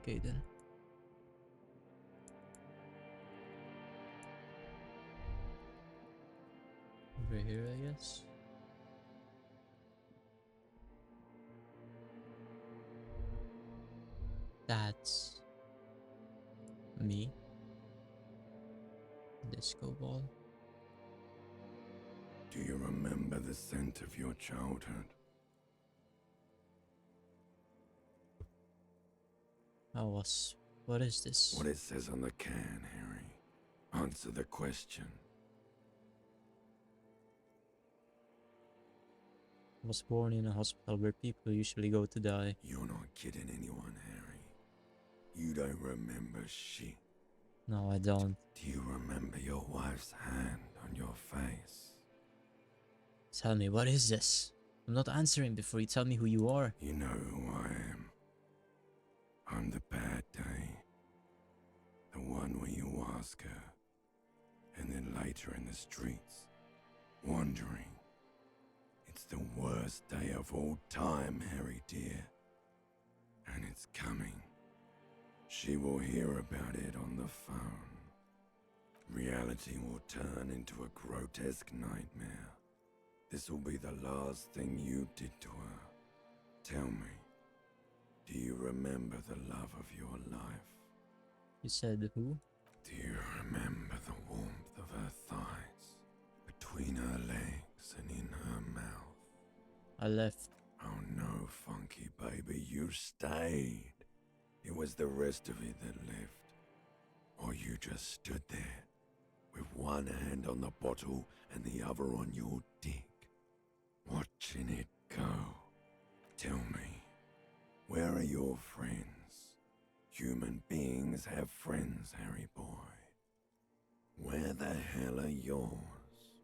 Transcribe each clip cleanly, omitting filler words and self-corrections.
Okay then. Over here, I guess. That's me. Disco ball. Do you remember the scent of your childhood? What is this? What it says on the can, Harry. Answer the question. I was born in a hospital where people usually go to die. You're not kidding anyone, Harry. You don't remember shit. No, I don't. Do you remember your wife's hand on your face? Tell me, what is this? I'm not answering before you tell me who you are. You know who I am. I'm the bad day. The one where you ask her, and then later in the streets, wandering. It's the worst day of all time, Harry dear. And it's coming. She will hear about it on the phone. Reality will turn into a grotesque nightmare. This will be the last thing you did to her. Tell me, do you remember the love of your life? You said who? Do you remember the warmth of her thighs, between her legs and in her mouth? I left. Oh no, funky baby, you stayed. It was the rest of it that left. Or you just stood there, with one hand on the bottle and the other on your dick, watching it go. Tell me, where are your friends? Human beings have friends, Harry boy. Where the hell are yours?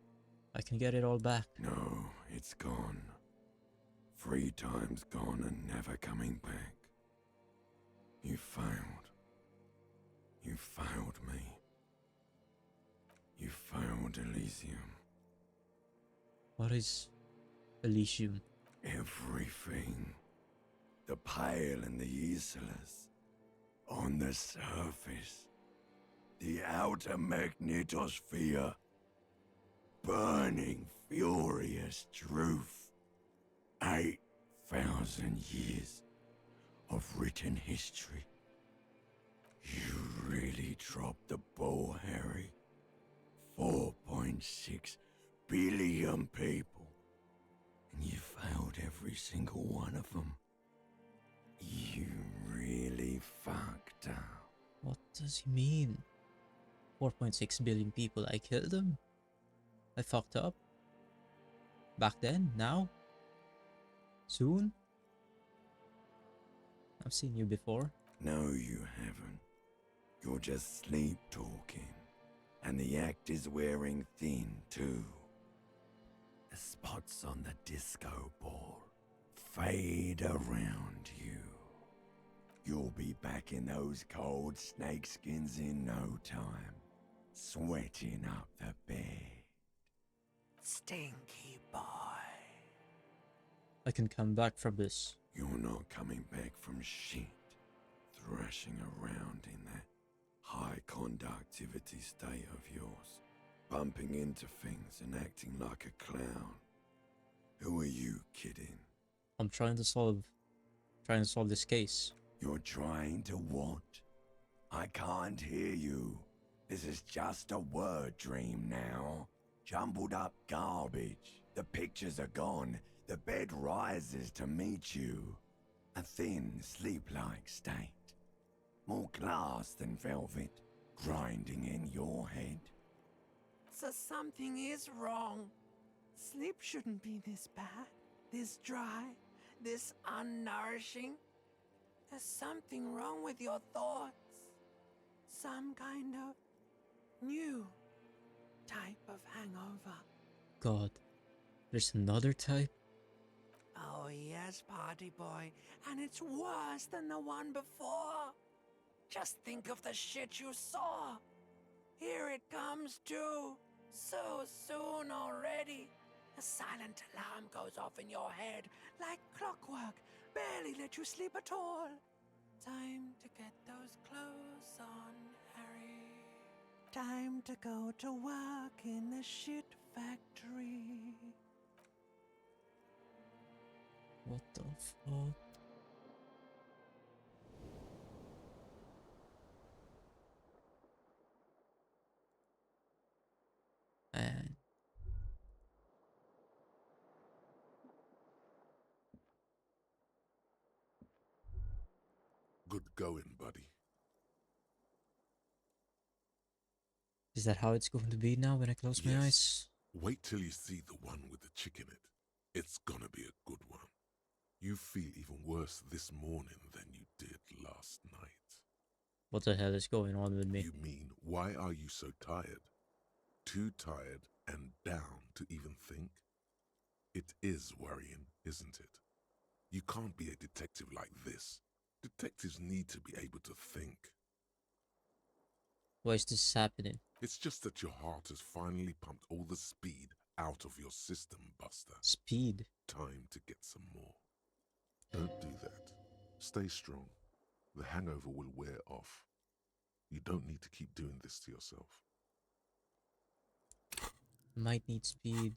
I can get it all back. No, it's gone. 3 times gone and never coming back. You failed. You failed me. You failed Elysium. What is Elysium? Everything. The Pale and the Islas. On the surface. The outer magnetosphere. Burning, furious truth. 8,000 years of written history. You really dropped the ball, Harry. 4.6 billion people. And you failed every single one of them. You really fucked up. What does he mean? 4.6 billion people, I killed them? I fucked up? Back then? Now? Soon? I've seen you before. No, you haven't. You're just sleep talking. And the act is wearing thin, too. The spots on the disco ball fade around you. You'll be back in those cold snakeskins in no time, sweating up the bed. Stinky boy. I can come back from this. You're not coming back from shit. Thrashing around in that high conductivity state of yours, bumping into things and acting like a clown. Who are you kidding? I'm trying to solve this case. You're trying to what? I can't hear you. This is just a word dream now. Jumbled up garbage. The pictures are gone. The bed rises to meet you. A thin, sleep-like state. More glass than velvet, grinding in your head. So something is wrong. Sleep shouldn't be this bad, this dry, this unnourishing. There's something wrong with your thoughts. Some kind of new type of hangover. God, there's another type? Oh yes, party boy, and it's worse than the one before. Just think of the shit you saw. Here it comes too. So soon already. A silent alarm goes off in your head like clockwork. Barely let you sleep at all. Time to get those clothes on, Harry. Time to go to work in the shit factory. What the fuck? Man, Good going, buddy. is that how it's going to be now when I close my Yes. eyes? Wait till you see the one with the chick in it. It's gonna be a good one. You feel even worse this morning than you did last night. What the hell is going on with me? You mean, why are you so tired? Too tired and down to even think? It is worrying, isn't it? You can't be a detective like this. Detectives need to be able to think. Why is this happening? It's just that your heart has finally pumped all the speed out of your system, Buster. Speed. Time to get some more. Don't do that. Stay strong. The hangover will wear off. You don't need to keep doing this to yourself. Might need speed.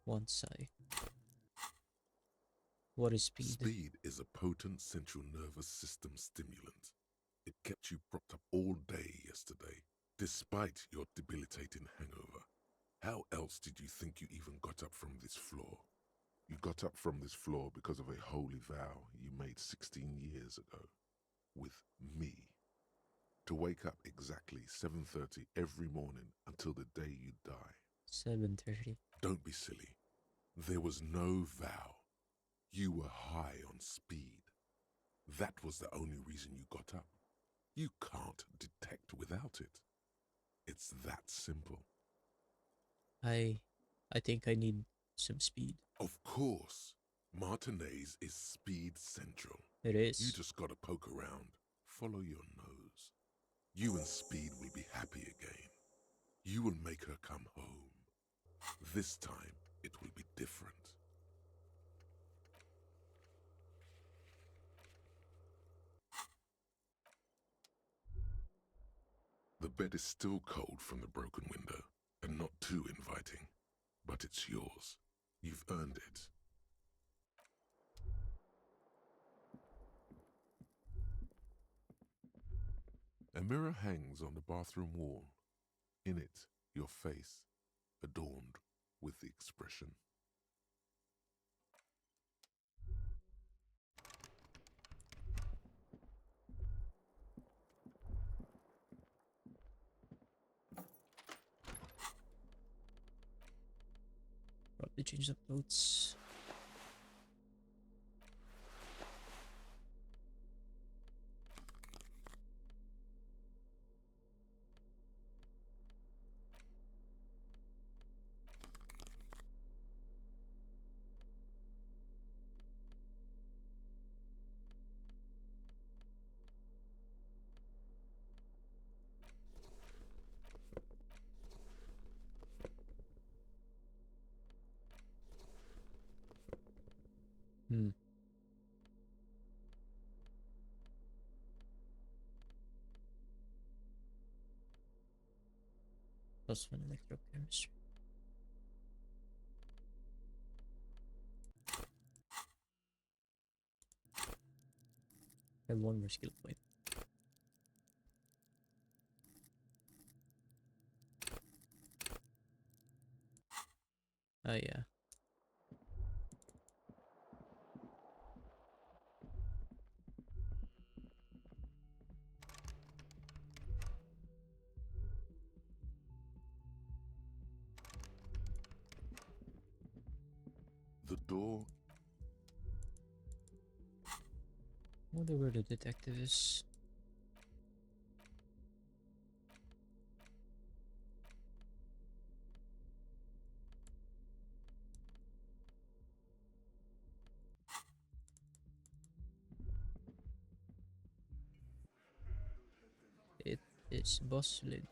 Once I. What is speed? Speed is a potent central nervous system stimulant. It kept you propped up all day yesterday, despite your debilitating hangover. How else did you think you even got up from this floor? You got up from this floor because of a holy vow you made 16 years ago. With me. To wake up exactly 7:30 every morning until the day you die. 7:30. Don't be silly. There was no vow. You were high on speed. That was the only reason you got up. You can't detect without it. It's that simple. I think I need some speed. Of course, Martinez is speed central. It is. You just gotta poke around, follow your nose. You and Speed will be happy again. You will make her come home. This time, it will be different. The bed is still cold from the broken window, and not too inviting. But it's yours. You've earned it. A mirror hangs on the bathroom wall. In it, your face, adorned with the expression. Probably change the clothes. +1 electrochemistry. And one more skill point. Oh yeah. The door. Wonder where the detective is. is bustling.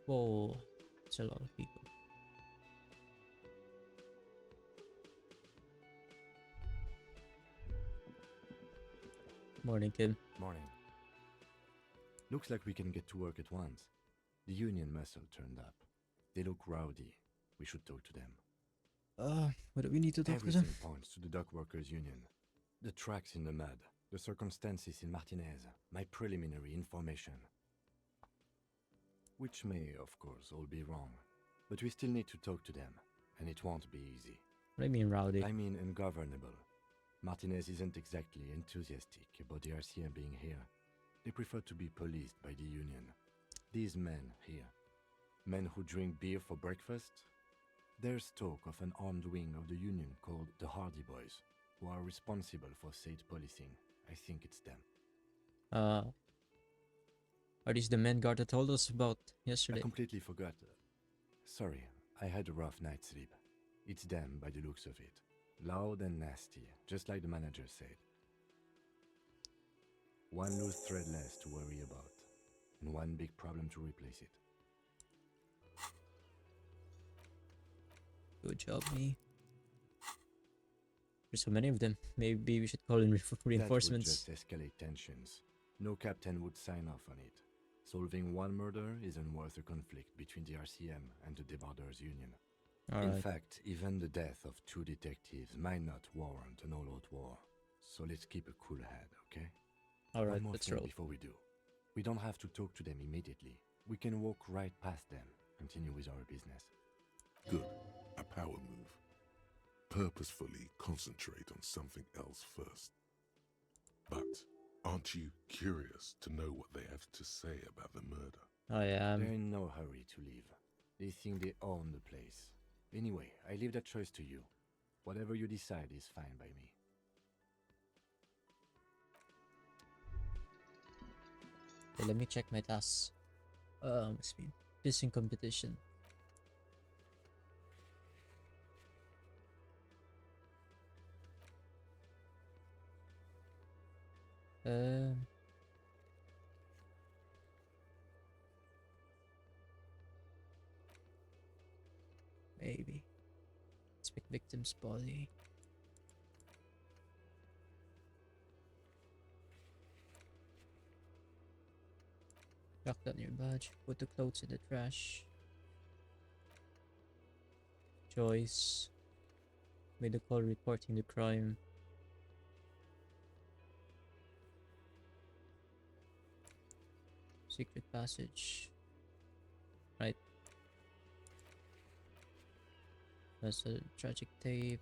Whoa, it's a lot of people. Morning, Kim. Morning. Looks like we can get to work at once. The union muscle turned up. They look rowdy. We should talk to them. What do we need to talk to them? Everything points to the dock workers union. The tracks in the mud, the circumstances in Martinez, my preliminary information. Which may, of course, all be wrong. But we still need to talk to them, and it won't be easy. What do you mean, rowdy? I mean ungovernable. Martinez isn't exactly enthusiastic about the RCM being here. They prefer to be policed by the union. These men here, men who drink beer for breakfast, there's talk of an armed wing of the union called the Hardy Boys, who are responsible for state policing. I think it's them. Are these the men Garda told us about I yesterday? completely forgot. Sorry, I had a rough night's sleep. It's them by the looks of it. Loud and nasty, just like the manager said. One loose thread less to worry about, and one big problem to replace it. Good job, me. There's so many of them. Maybe we should call in reinforcements. That would just escalate tensions. No captain would sign off on it. Solving one murder isn't worth a conflict between the RCM and the Debarders Union. In Alright. fact, even the death of 2 detectives might not warrant an all-out war. So let's keep a cool head, okay? Alright, One more let's thing roll. before we do. We don't have to talk to them immediately. We can walk right past them, continue with our business. Good. A power move. Purposefully concentrate on something else first. But aren't you curious to know what they have to say about the murder? I am. They're in no hurry to leave. They think they own the place. Anyway, I leave that choice to you. Whatever you decide is fine by me. Okay, let me check my tasks. Must be pissing competition. Maybe. Inspect victim's body. Lock down your badge. Put the clothes in the trash. Joyce made a call reporting the crime. Secret passage. Right. That's a tragic tape.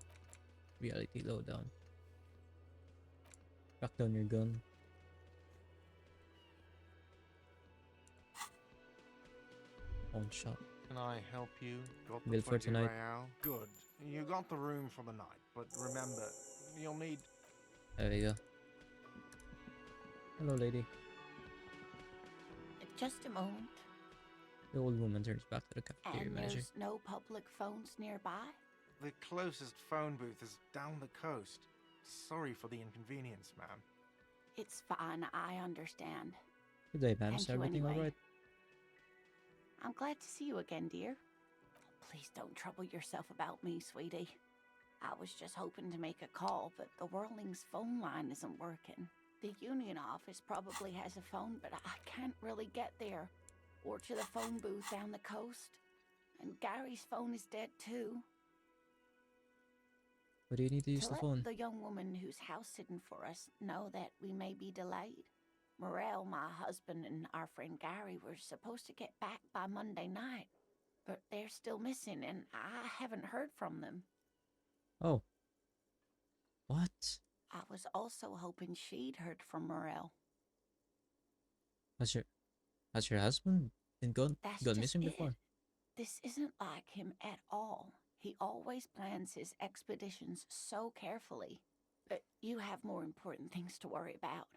Reality lowdown. Lock down your gun. One shot. Can I help you? Got Bill for 20 tonight. real? Good. You got the room for the night, but remember, you'll need... There we go. Hello, lady. Just a moment. The old woman turns back to the cafeteria And manager. there's no public phones nearby? The closest phone booth is down the coast. Sorry for the inconvenience, ma'am. It's fine, I understand. Good day, ma'am. Is Thank you everything anyway. alright? I'm glad to see you again, dear. Please don't trouble yourself about me, sweetie. I was just hoping to make a call, but the Whirling's phone line isn't working. The union office probably has a phone, but I can't really get there. Or to the phone booth down the coast. And Gary's phone is dead too. What do you need to use To the let phone? the young woman who's house sitting for us know that we may be delayed. Morel, my husband, and our friend Gary were supposed to get back by Monday night, but they're still missing, and I haven't heard from them. Oh. What? I was also hoping she'd heard from Morel. Has your husband been gone That's gone just missing it. before? This isn't like him at all. He always plans his expeditions so carefully. But you have more important things to worry about.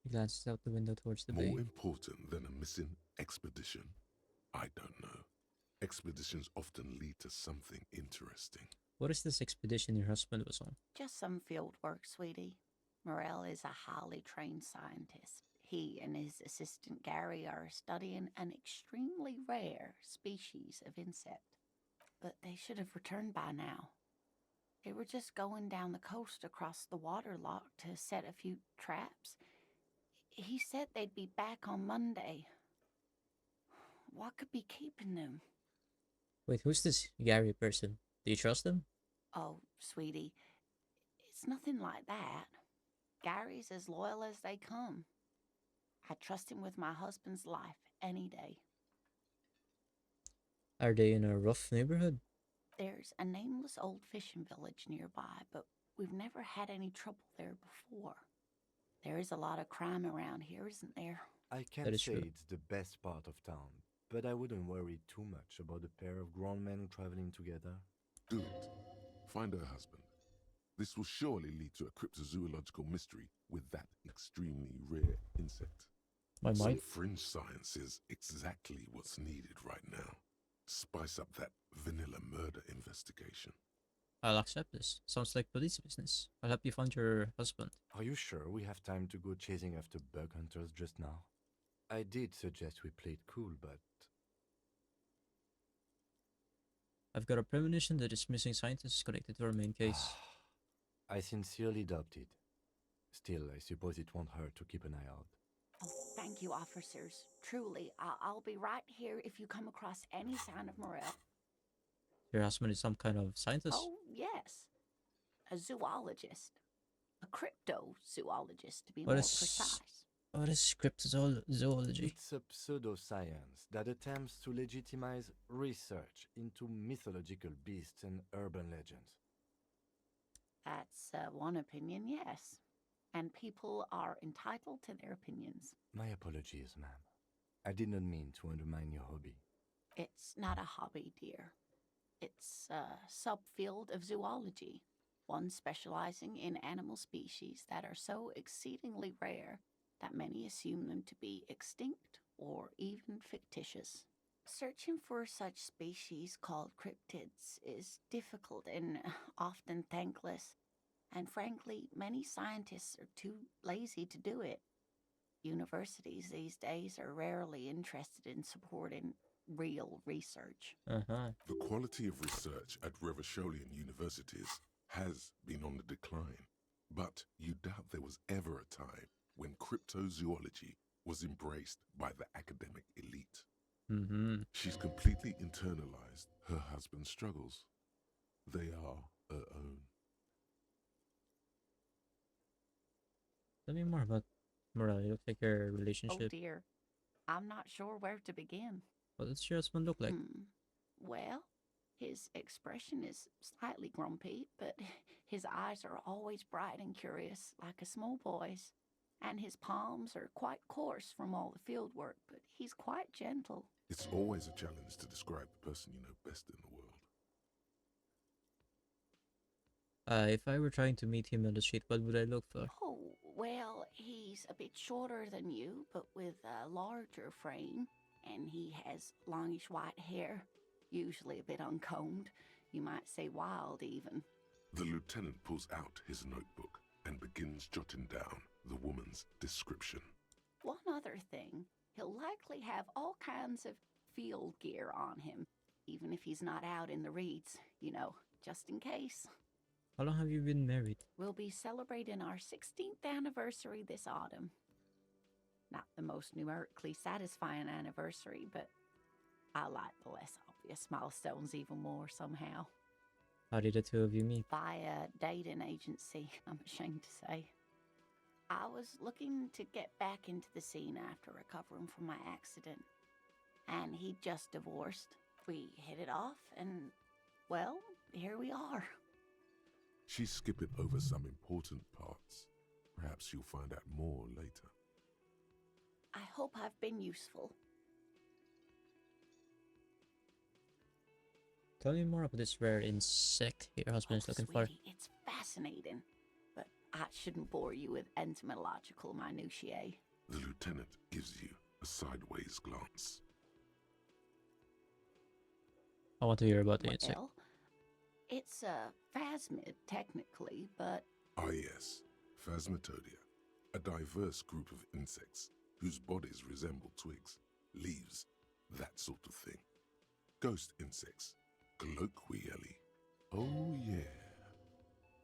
He glances out the window towards the bay. More important than a missing expedition? I don't know. Expeditions often lead to something interesting. What is this expedition your husband was on? Just some field work, sweetie. Morel is a highly trained scientist. He and his assistant Gary are studying an extremely rare species of insect. But they should have returned by now. They were just going down the coast across the waterlock to set a few traps. He said they'd be back on Monday. What could be keeping them? Wait, who's this Gary person? Do you trust him? Oh, sweetie, it's nothing like that. Gary's as loyal as they come. I trust him with my husband's life any day. Are they in a rough neighborhood? There's a nameless old fishing village nearby, but we've never had any trouble there before. There is a lot of crime around here, isn't there? I That can't is say true. it's the best part of town, but I wouldn't worry too much about a pair of grown men traveling together. Do it. Find her husband. This will surely lead to a cryptozoological mystery with that extremely rare insect. My Some might. fringe science is exactly what's needed right now. Spice up that vanilla murder investigation. I'll accept this. Sounds like police business. I'll help you find your husband. Are you sure we have time to go chasing after bug hunters just now? I did suggest we play it cool, but I've got a premonition that this missing scientist is connected to our main case. I sincerely doubt it. Still, I suppose it won't hurt to keep an eye out. Oh, thank you, officers. Truly, I'll be right here if you come across any sign of Morel. Your husband is some kind of scientist? Oh, yes. A zoologist. A cryptozoologist, to be What more is- precise. What is cryptozoology? It's a pseudoscience that attempts to legitimize research into mythological beasts and urban legends. That's one opinion, yes. And people are entitled to their opinions. My apologies, ma'am. I did not mean to undermine your hobby. It's not a hobby, dear. It's a subfield of zoology, one specializing in animal species that are so exceedingly rare that many assume them to be extinct or even fictitious. Searching for such species called cryptids is difficult and often thankless, and frankly, many scientists are too lazy to do it. Universities these days are rarely interested in supporting real research. Uh-huh. The quality of research at Revacholian universities has been on the decline, but you doubt there was ever a time when cryptozoology was embraced by the academic elite. Mm-hmm. She's completely internalized her husband's struggles. They are her own. Tell me more about Morel. It looks like your Oh relationship. dear, I'm not sure where to begin. What does your husband look like? Well, his expression is slightly grumpy, but his eyes are always bright and curious, like a small boy's. And his palms are quite coarse from all the field work, but he's quite gentle. It's always a challenge to describe the person you know best in the world. If I were trying to meet him on the street, what would I look for? Oh, well, he's a bit shorter than you, but with a larger frame. And he has longish white hair, usually a bit uncombed. You might say wild, even. The lieutenant pulls out his notebook and begins jotting down the woman's description. One other thing, he'll likely have all kinds of field gear on him, even if he's not out in the reeds, you know, just in case. How long have you been married? We'll be celebrating our 16th anniversary this autumn. Not the most numerically satisfying anniversary, but I like the less obvious milestones even more somehow. How did the two of you meet? By a dating agency, I'm ashamed to say. I was looking to get back into the scene after recovering from my accident, and he'd just divorced. We hit it off, and, well, here we are. She's skipping over some important parts. Perhaps you'll find out more later. I hope I've been useful. Tell me more about this rare insect your husband is looking for. Sweetie, it's fascinating, but I shouldn't bore you with entomological minutiae. The lieutenant gives you a sideways glance. I want to hear about the insect. Well, it's a phasmid, technically, but Ah yes, Phasmatodea, a diverse group of insects whose bodies resemble twigs, leaves, that sort of thing. Ghost insects, colloquially. Oh yeah,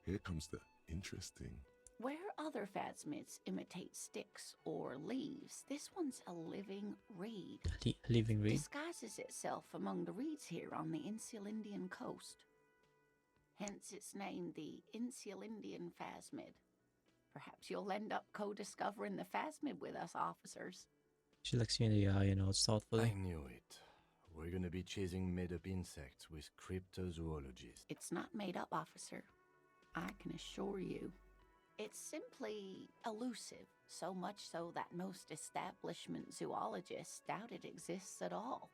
here comes the interesting. Where other phasmids imitate sticks or leaves, this one's a living reed. Living reed. Disguises itself among the reeds here on the Insulindian coast. Hence its name, the Insulindian phasmid. Perhaps you'll end up co-discovering the phasmid with us, officers. She looks me in the eye and nods thoughtfully. I knew it. We're gonna be chasing made-up insects with cryptozoologists. It's not made up, officer. I can assure you. It's simply elusive, so much so that most establishment zoologists doubt it exists at all.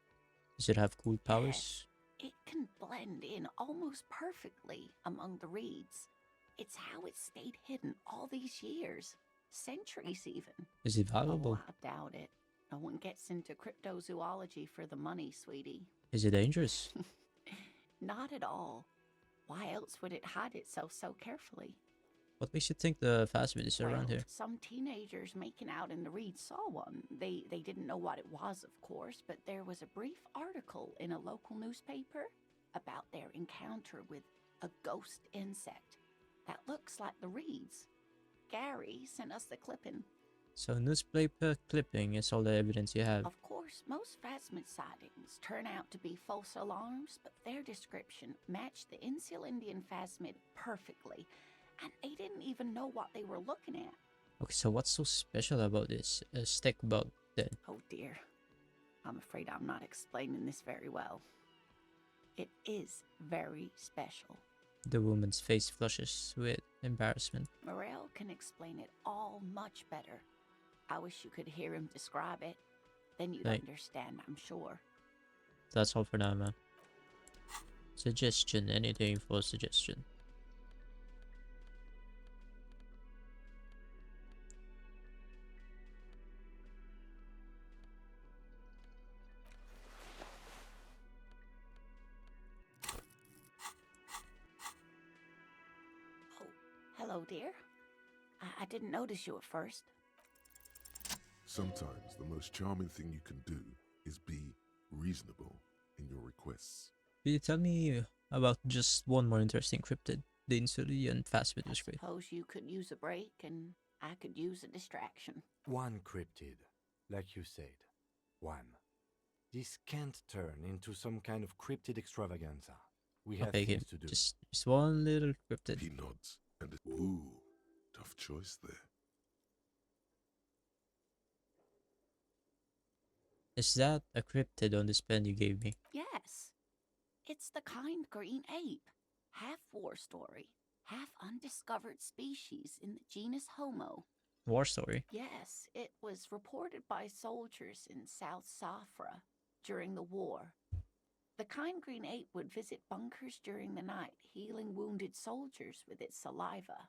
Does it have cool powers? It can blend in almost perfectly among the reeds. It's how it stayed hidden all these years, centuries even. Is it valuable? Oh, I doubt it. No one gets into cryptozoology for the money, sweetie. Is it dangerous? Not at all. Why else would it hide itself so carefully? What makes you think the phasmid is around here? Some teenagers making out in the reeds saw one. They didn't know what it was, of course, but there was a brief article in a local newspaper about their encounter with a ghost insect that looks like the reeds. Gary sent us the clipping. So newspaper clipping is all the evidence you have. Of course, most phasmid sightings turn out to be false alarms, but their description matched the Insulindian phasmid perfectly. And they didn't even know what they were looking at. Okay, so what's so special about this stick bug then? Oh dear. I'm afraid I'm not explaining this very well. It is very special. The woman's face flushes with embarrassment. Morel can explain it all much better. I wish you could hear him describe it. Then you'd understand, I'm sure. That's all for now, man. Suggestion, anything for suggestion. Hello, dear. I didn't notice you at first. Sometimes the most charming thing you can do is be reasonable in your requests. Could you tell me about just one more interesting cryptid? The Insulian phasmid was great. Suppose you could use a break and I could use a distraction. One cryptid, like you said. One. This can't turn into some kind of cryptid extravaganza. We have things to do. Just one little cryptid. He nods and ooh, tough choice there. Is that a cryptid on this pen you gave me? Yes. It's the kind green ape. Half war story, half undiscovered species in the genus Homo. War story? Yes, it was reported by soldiers in South Safra during the war. The kind green ape would visit bunkers during the night, healing wounded soldiers with its saliva.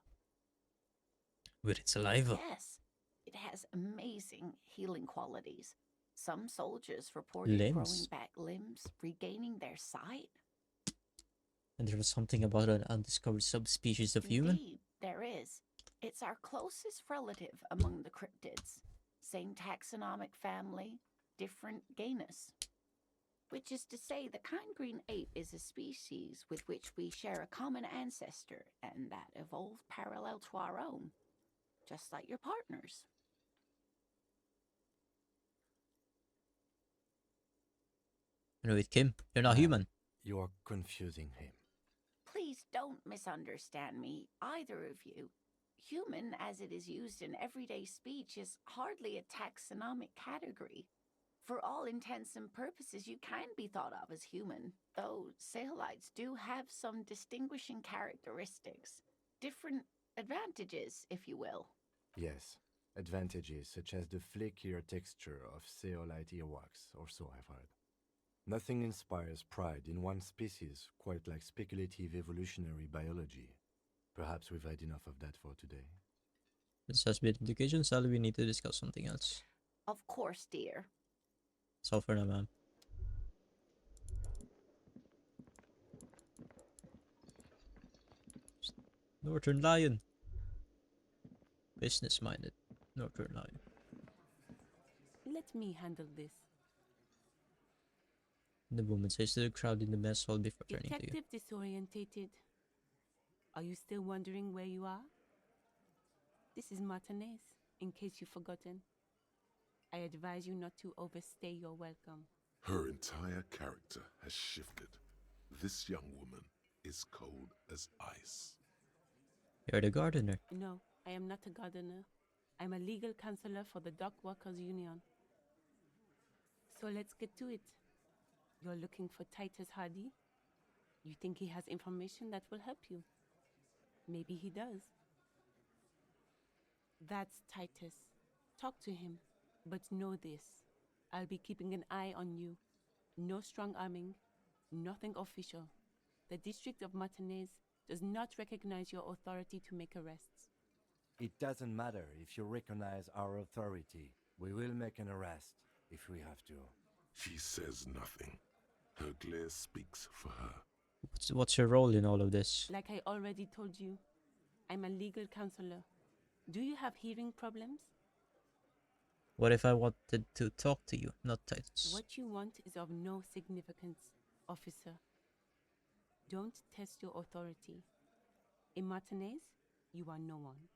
With its saliva? Yes, it has amazing healing qualities. Some soldiers reported growing back limbs, regaining their sight. And there was something about an undiscovered subspecies of human? Indeed, there is. It's our closest relative among the cryptids. Same taxonomic family, different genus. Which is to say, the kind green ape is a species with which we share a common ancestor, and that evolved parallel to our own. Just like your partners. No, with Kim, you're not human. You are confusing him. Please don't misunderstand me, either of you. Human, as it is used in everyday speech, is hardly a taxonomic category. For all intents and purposes, you can be thought of as human, though Saolites do have some distinguishing characteristics. Different advantages, if you will. Yes, advantages such as the flakier texture of Saolite earwax, or so I've heard. Nothing inspires pride in one species quite like speculative evolutionary biology. Perhaps we've had enough of that for today. This has been education, Sally. We need to discuss something else. Of course, dear. That's all for now, ma'am. Northern Lion. Business-minded. Northern Line. Let me handle this. The woman says to the crowd in the mess hall before turning to you. Detective disorientated. Are you still wondering where you are? This is Martinez, in case you've forgotten. I advise you not to overstay your welcome. Her entire character has shifted. This young woman is cold as ice. You're the gardener. No, I am not a gardener. I'm a legal counselor for the Dock Workers Union. So let's get to it. You're looking for Titus Hardy? You think he has information that will help you? Maybe he does. That's Titus. Talk to him. But know this. I'll be keeping an eye on you. No strong arming. Nothing official. The District of Martinez does not recognize your authority to make arrests. It doesn't matter if you recognize our authority. We will make an arrest if we have to. She says nothing. Her glare speaks for her. What's your role in all of this? Like I already told you, I'm a legal counselor. Do you have hearing problems? What if I wanted to talk to you, not Titus? What you want is of no significance, officer. Don't test your authority. In Martinez, you are no one.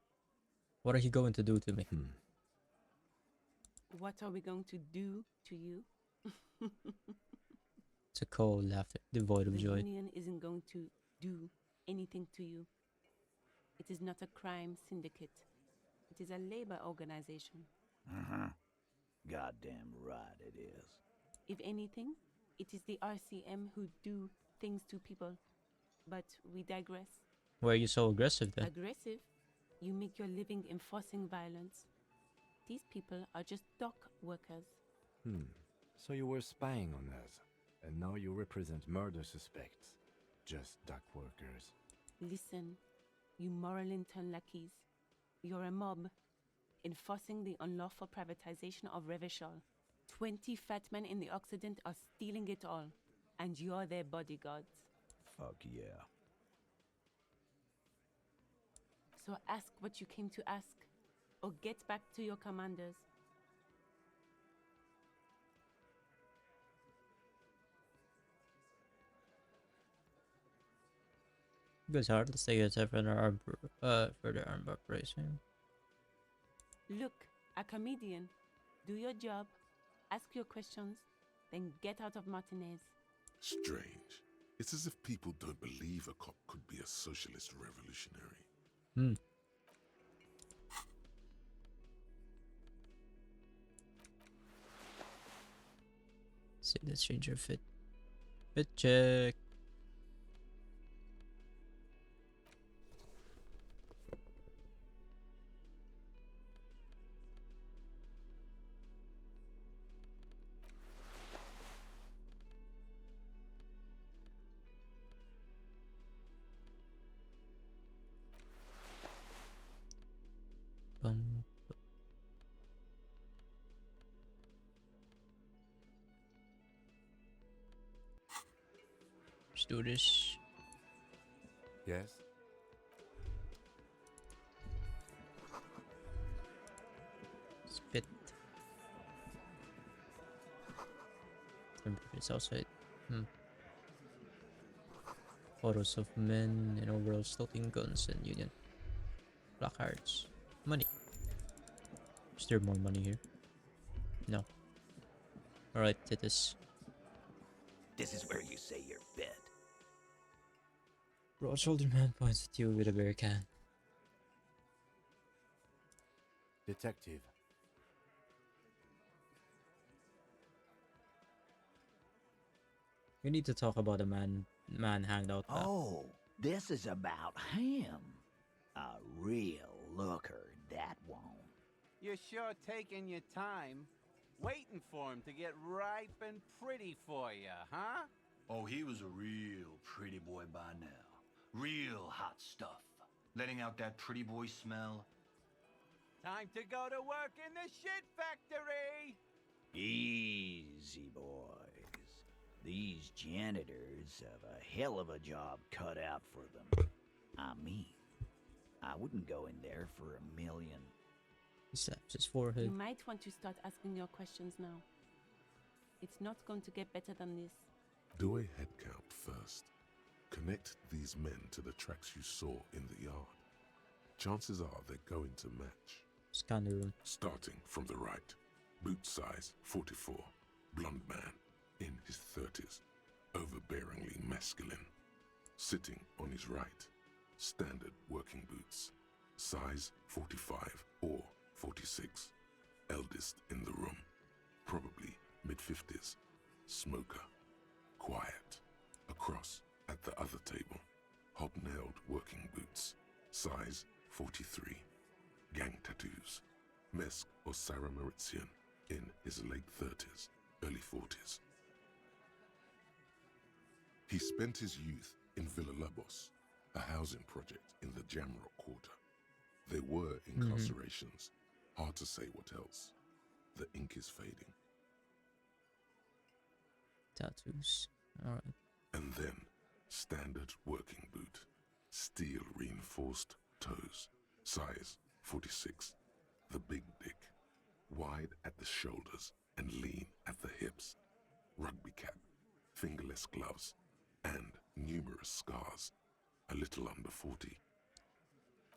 What are you going to do to me? What are we going to do to you? It's a cold laughter, devoid of The joy. union isn't going to do anything to you. It is not a crime syndicate. It is a labor organization. Goddamn right it is. If anything, it is the RCM who do things to people. But we digress. Why are you so aggressive then? Aggressive? You make your living enforcing violence. These people are just dock workers. So you were spying on us, and now you represent murder suspects. Just dock workers. Listen, you moral intern lackeys. You're a mob, enforcing the unlawful privatization of Revachol. 20 fat men in the Occident are stealing it all, and you're their bodyguards. Fuck yeah. So ask what you came to ask, or get back to your commanders. It's hard to stay at further armed operation. Look, a comedian. Do your job, ask your questions, then get out of Martinez. Strange. It's as if people don't believe a cop could be a socialist revolutionary. See the stranger fit. Fit check. Bum. Let's do this. Yes? Spit. It's outside. Photos of men in overalls toting guns and union placards. Money. Is there more money here? No. Alright, Titus. This is where you say your bed. Broad-shouldered man points at you with a beer can. Detective. We need to talk about a man hangout. Oh, this is about him. A real looker, that one. You're sure taking your time, waiting for him to get ripe and pretty for you, huh? Oh, he was a real pretty boy by now. Real hot stuff. Letting out that pretty boy smell. Time to go to work in the shit factory! Easy, boys. These janitors have a hell of a job cut out for them. I mean, I wouldn't go in there for $1 million He slaps his You forehead. might want to start asking your questions now. It's not going to get better than this. Do a head count first. Connect these men to the tracks you saw in the yard. Chances are they're going to match. Scan the room. Starting from the right, boot size 44, blonde man, in his 30s, overbearingly masculine. Sitting on his right, standard working boots, size 45 or 46, eldest in the room, probably mid-50s, smoker, quiet. Across at the other table, hobnailed working boots, size 43, gang tattoos, Mesk or Sarah Mauritian, in his late 30s, early 40s. He spent his youth in Villa Labos, a housing project in the Jamrock quarter. There were incarcerations, hard to say what else. The ink is fading. Tattoos. Alright. And then, standard working boot, steel reinforced toes, size 46, the big dick, wide at the shoulders and lean at the hips, rugby cap, fingerless gloves, and numerous scars, a little under 40.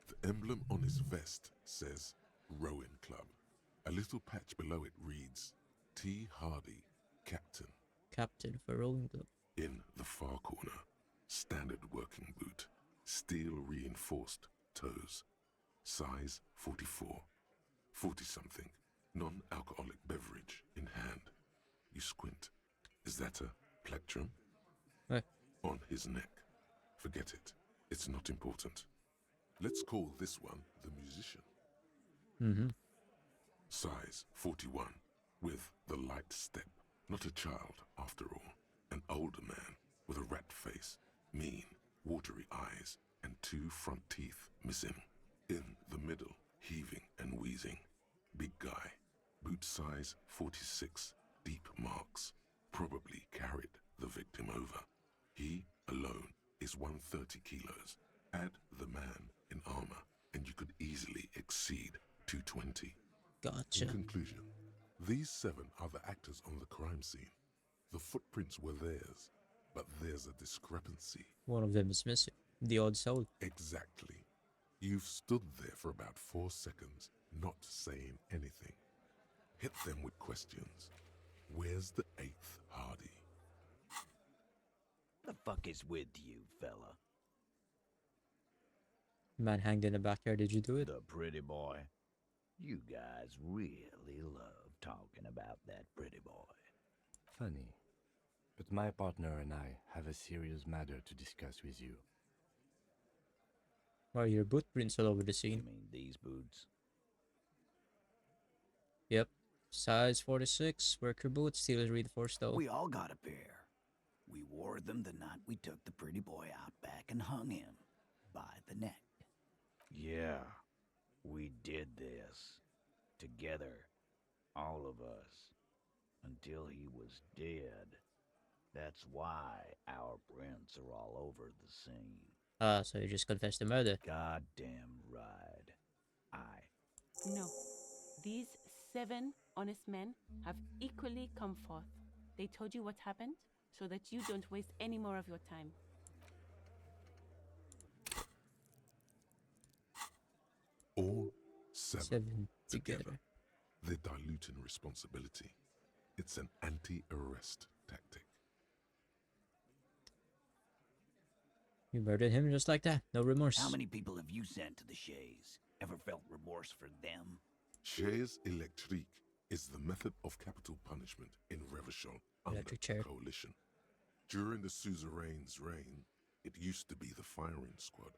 The emblem on his vest says Rowing Club. A little patch below it reads T. Hardy, Captain. Captain for Rolling Club. In the far corner, standard working boot, steel reinforced toes, size 44, 40-something, non-alcoholic beverage in hand. You squint. Is that a plectrum? Right. On his neck. Forget it. It's not important. Let's call this one the musician. Mm-hmm. Size 41, with the light step. Not a child, after all. An older man with a rat face, mean, watery eyes, and 2 front teeth missing. In the middle, heaving and wheezing. Big guy, boot size 46, deep marks. Probably carried the victim over. He alone is 130 kilos. Add the man in armor, and you could easily exceed 220. Gotcha. In conclusion, these 7 are the actors on the crime scene. The footprints were theirs, but there's a discrepancy. One of them is missing. The odd soul. Exactly. You've stood there for about 4 seconds, not saying anything. Hit them with questions. Where's the 8th Hardy? The fuck is with you, fella? Man hanged in the backyard. Did you do it? The pretty boy. You guys really love talking about that pretty boy. Funny. But my partner and I have a serious matter to discuss with you. Why are your boot prints all over the You scene? mean these boots? Yep. Size 46. Worker boots. Steel reinforced though. We all got a pair. We wore them the night we took the pretty boy out back and hung him by the neck. Yeah, we did this. Together. All of us. Until he was dead. That's why our prints are all over the scene. Ah, so you just confessed the murder. Goddamn right. No. These 7 honest men have equally come forth. They told you what happened so that you don't waste any more of your time. All 7 7 together. together. They're diluting responsibility. It's an anti-arrest tactic. You murdered him just like that. No remorse. How many people have you sent to the Shays? Ever felt remorse for them? Chaise électrique is the method of capital punishment in Revachol under Electric chair. the coalition. During the suzerain's reign, it used to be the firing squad.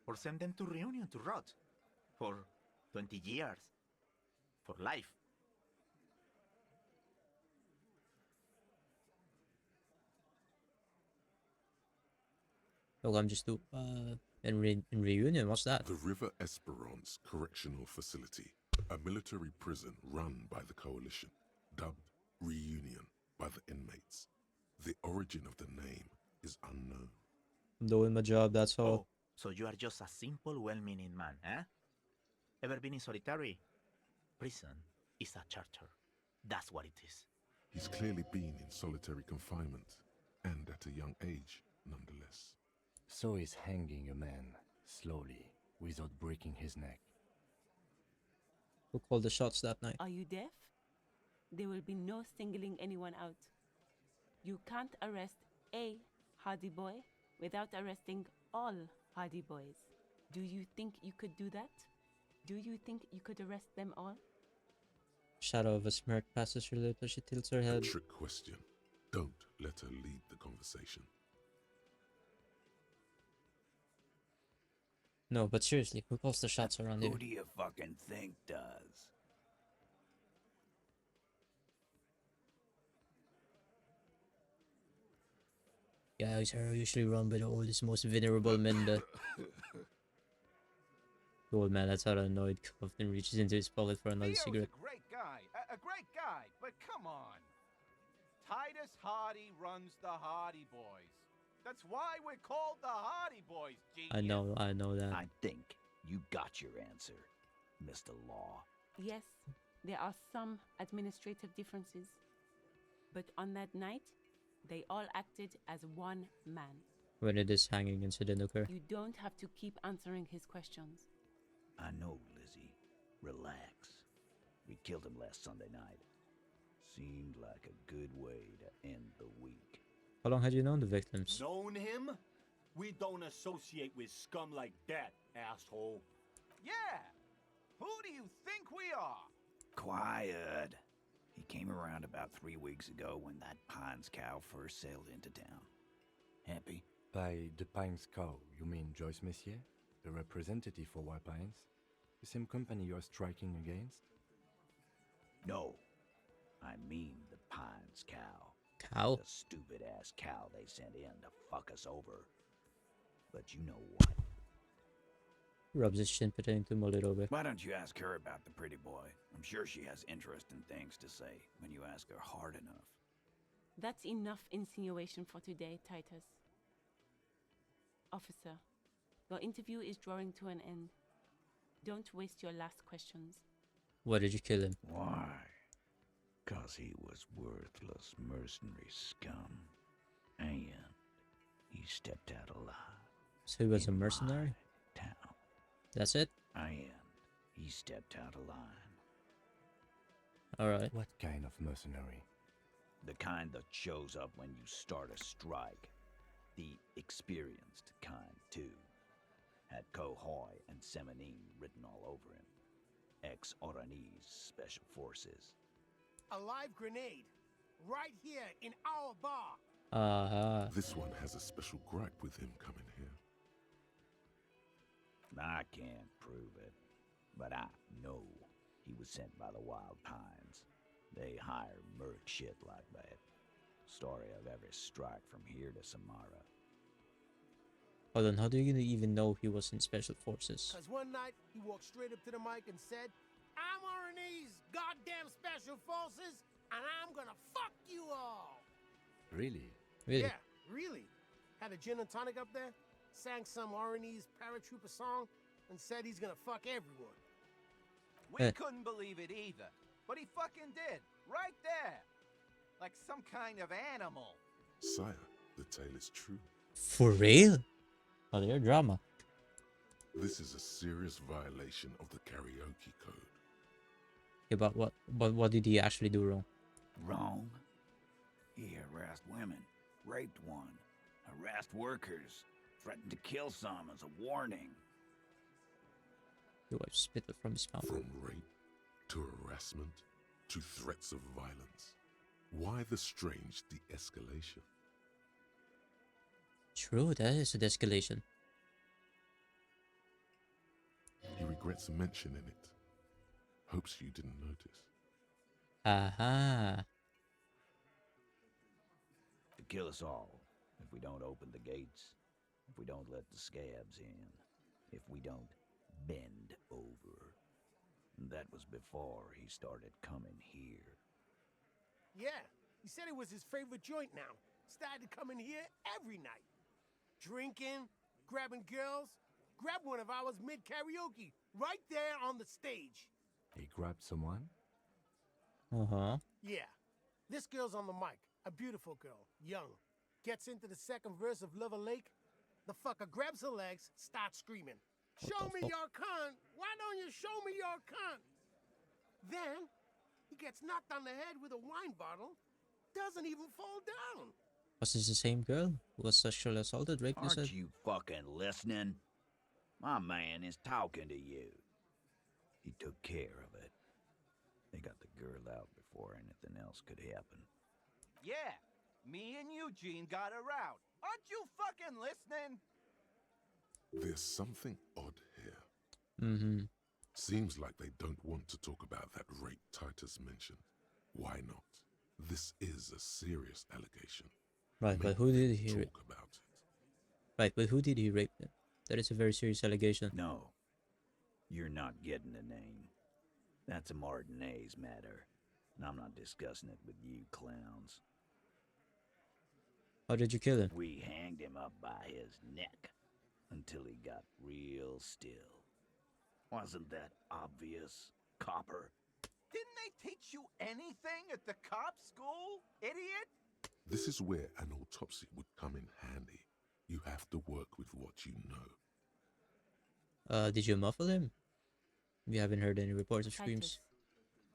Or send them to Reunion to rot. For 20 years. For life. Oh, I'm just do in reunion. What's that? The River Esperance Correctional Facility, a military prison run by the coalition, dubbed Reunion by the inmates. The origin of the name is unknown. I'm doing my job. That's all. Oh, so you are just a simple, well-meaning man, eh? Ever been in solitary? prison is a charter. That's what it is. He's clearly been in solitary confinement, and at a young age, nonetheless. So he's hanging a man, slowly, without breaking his neck. Who called the shots that night? Are you deaf? There will be no singling anyone out. You can't arrest a Hardy Boy without arresting all Hardy Boys. Do you think you could do that? Do you think you could arrest them all? Shadow of a smirk passes her lips as she tilts her A head. trick question. Don't let her lead the conversation. No, but seriously, who calls the shots around Who here? do you fucking think does? Guys are usually run by the oldest, most venerable men. The old man that's out annoyed often reaches into his pocket for another Theo's cigarette. a great guy, a great guy, but come on. Titus Hardy runs the Hardy Boys. That's why we're called the Hardy Boys, genius. I know that. I think you got your answer, Mr. Law. Yes, there are some administrative differences. But on that night, they all acted as one man. When did this hanging incident occur? You don't have to keep answering his questions. I know, Lizzie. Relax. We killed him last Sunday night. Seemed like a good way to end the week. How long had you known the victims? Known him? We don't associate with scum like that, asshole. Yeah. Who do you think we are? Quiet. He came around about 3 weeks ago when that Pines cow first sailed into town. Happy? By the Pines cow, you mean Joyce Messier? The representative for White Pines? The same company you're striking against? No. I mean the Pines cow. Cow? The stupid-ass cow they sent in to fuck us over. But you know what? Rubs his chin, pretending to mull it over. Why don't you ask her about the pretty boy? I'm sure she has interesting things to say when you ask her hard enough. That's enough insinuation for today, Titus. Officer, your interview is drawing to an end. Don't waste your last questions. Why did you kill him? Why? 'Cause he was worthless mercenary scum. And he stepped out alive. So he was a in mercenary? my town. That's it? And he stepped out of line. Alright. What kind of mercenary? The kind that shows up when you start a strike. The experienced kind, too. Had Cohoy and Semenine written all over him. Ex-Oranese Special Forces. A live grenade. Right here in our bar. Uh-huh. This one has a special gripe with him coming here. I can't prove it, but I know he was sent by the Wild Pines. They hire merc shit like that. Story of every strike from here to Samara. Hold on, how do you even know he was in Special Forces? 'Cause one night he walked straight up to the mic and said, "I'm RNA's goddamn special forces, and I'm gonna fuck you all." Really? Really? Yeah, really. Had a gin and tonic up there, sang some RNA's paratrooper song, and said he's gonna fuck everyone. We couldn't believe it either. But he fucking did. Right there. Like some kind of animal. Sire, the tale is true. For real? Oh, they're drama. This is a serious violation of the karaoke code. Yeah, but what did he actually do wrong? Wrong? He harassed women, raped one, harassed workers, threatened to kill some as a warning. He wiped spit from his mouth. From rape to harassment to threats of violence. Why the strange de-escalation? True, that is a de-escalation. He regrets mentioning it. Hopes you didn't notice. Aha. To kill us all, if we don't open the gates, if we don't let the scabs in, if we don't bend over. That was before he started coming here. Yeah, he said it was his favorite joint now. Started coming here every night. Drinking, grabbing girls. Grab one of ours mid-karaoke, right there on the stage. He grabbed someone? Uh-huh. Yeah. This girl's on the mic. A beautiful girl. Young. Gets into the second verse of Lover Lake. The fucker grabs her legs, starts screaming. What Show the me fuck? your cunt! Why don't you show me your cunt? Then, he gets knocked on the head with a wine bottle. Doesn't even fall down. Was this the same girl who was sexually assaulted, raped, you said? Aren't you fucking listening? My man is talking to you. He took care of it. They got the girl out before anything else could happen. Yeah, me and Eugene got her out. Aren't you fucking listening? There's something odd here. Mm-hmm. Seems like they don't want to talk about that rape Titus mentioned. Why not? This is a serious allegation. Right, but Maybe who did they he talk rape? about it? Right, but who did he rape then? That is a very serious allegation. No, you're not getting the name. That's a Martinez matter, and I'm not discussing it with you clowns. How did you kill him? We hanged him up by his neck until he got real still. Wasn't that obvious, copper? Didn't they teach you anything at the cop school, idiot? This is where an autopsy would come in handy. You have to work with what you know. Did you muffle him? We haven't heard any reports of screams. Titus,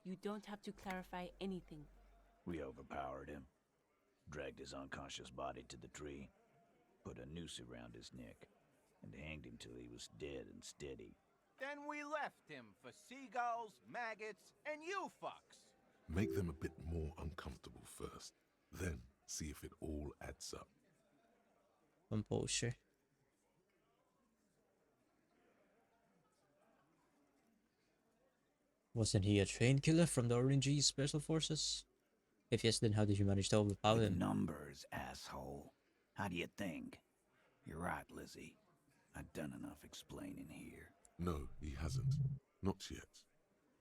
you don't have to clarify anything. We overpowered him, dragged his unconscious body to the tree, put a noose around his neck, and hanged him till he was dead and steady. Then we left him for seagulls, maggots, and you fucks. Make them a bit more uncomfortable first, then see if it all adds up. Composure. Wasn't he a trained killer from the RNG Special Forces? If yes, then how did you manage to overpower The him? numbers, asshole. How do you think? You're right, Lizzie. I've done enough explaining here. No, he hasn't. Not yet.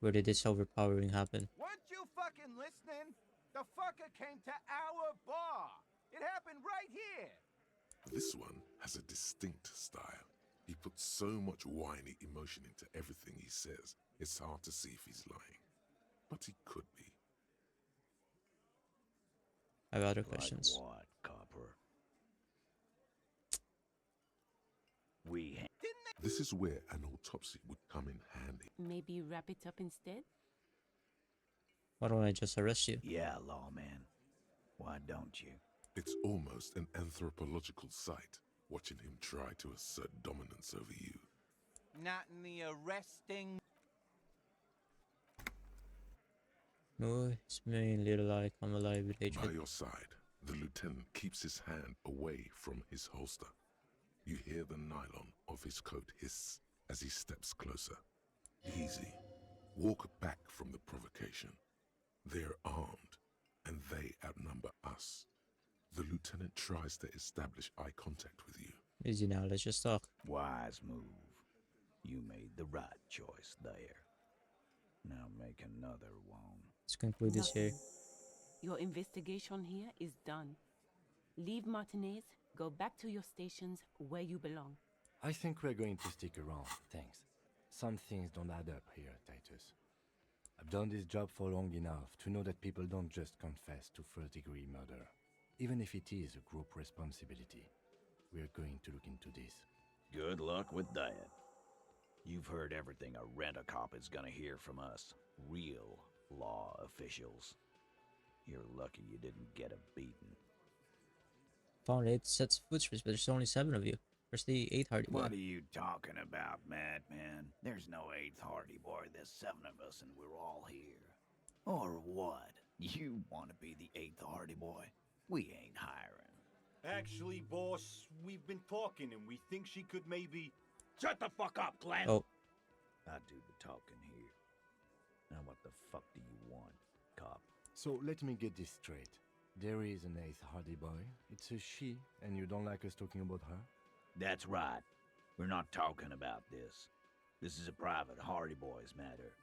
Where did this overpowering happen? Weren't you fucking listening? The fucker came to our bar. It happened right here. This one has a distinct style. He puts so much whiny emotion into everything he says, it's hard to see if he's lying. But he could be. I have other Like questions. what, copper? We This is where an autopsy would come in handy. Maybe wrap it up instead? Why don't I just arrest you? Yeah, lawman. Why don't you? It's almost an anthropological sight, watching him try to assert dominance over you. Not in the arresting. No, it's mainly like I'm alive with By hatred. your side, the lieutenant keeps his hand away from his holster. You hear the nylon of his coat hiss as he steps closer. Easy. Walk back from the provocation. They're armed, and they outnumber us. The lieutenant tries to establish eye contact with you. Easy now, let's just talk. Wise move. You made the right choice there. Now make another one. Let's conclude this here. Your investigation here is done. Leave Martinez, go back to your stations where you belong. I think we're going to stick around, thanks. Some things don't add up here, Titus. I've done this job for long enough to know that people don't just confess to first-degree murder, even if it is a group responsibility. We're going to look into this. Good luck with that. You've heard everything a rent-a-cop is gonna hear from us, real law officials. You're lucky you didn't get a beating. Found 8 sets of footprints, but there's only 7 of you. Where's the 8th Hardy Boy? What are you talking about, madman? There's no 8th Hardy Boy. There's 7 of us and we're all here. Or what? You want to be the 8th Hardy Boy? We ain't hiring. Actually, boss, we've been talking and we think she could maybe... Shut the fuck up, Glenn! Oh, I do the talking here. Now what the fuck do you want, cop? So let me get this straight. There is an 8th Hardy Boy. It's a she, and you don't like us talking about her? That's right. We're not talking about this. This is a private Hardy Boys matter.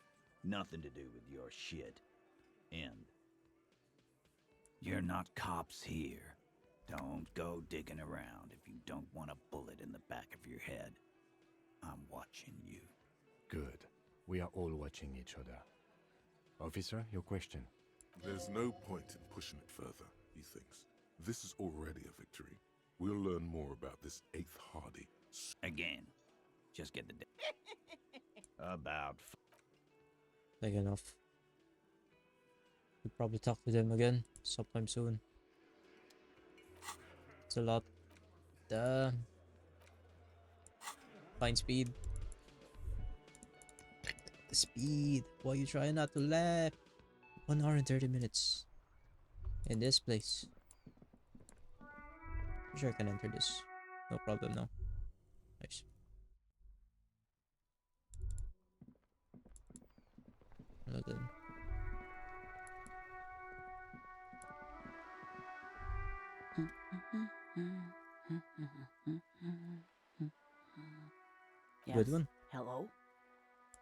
Nothing to do with your shit. End. You're not cops here. Don't go digging around if you don't want a bullet in the back of your head. I'm watching you. Good. We are all watching each other. Officer, your question. There's no point in pushing it further, he thinks. This is already a victory. We'll learn more about this 8th Hardy. Again. Just get the... About... Like enough. We'll probably talk to them again sometime soon. It's a lot. Find speed. The speed. Why are you trying not to laugh? 1 hour and 30 minutes. In this place. I'm sure I can enter this. No problem now. Nice. Well then. Yes. Good one. Hello?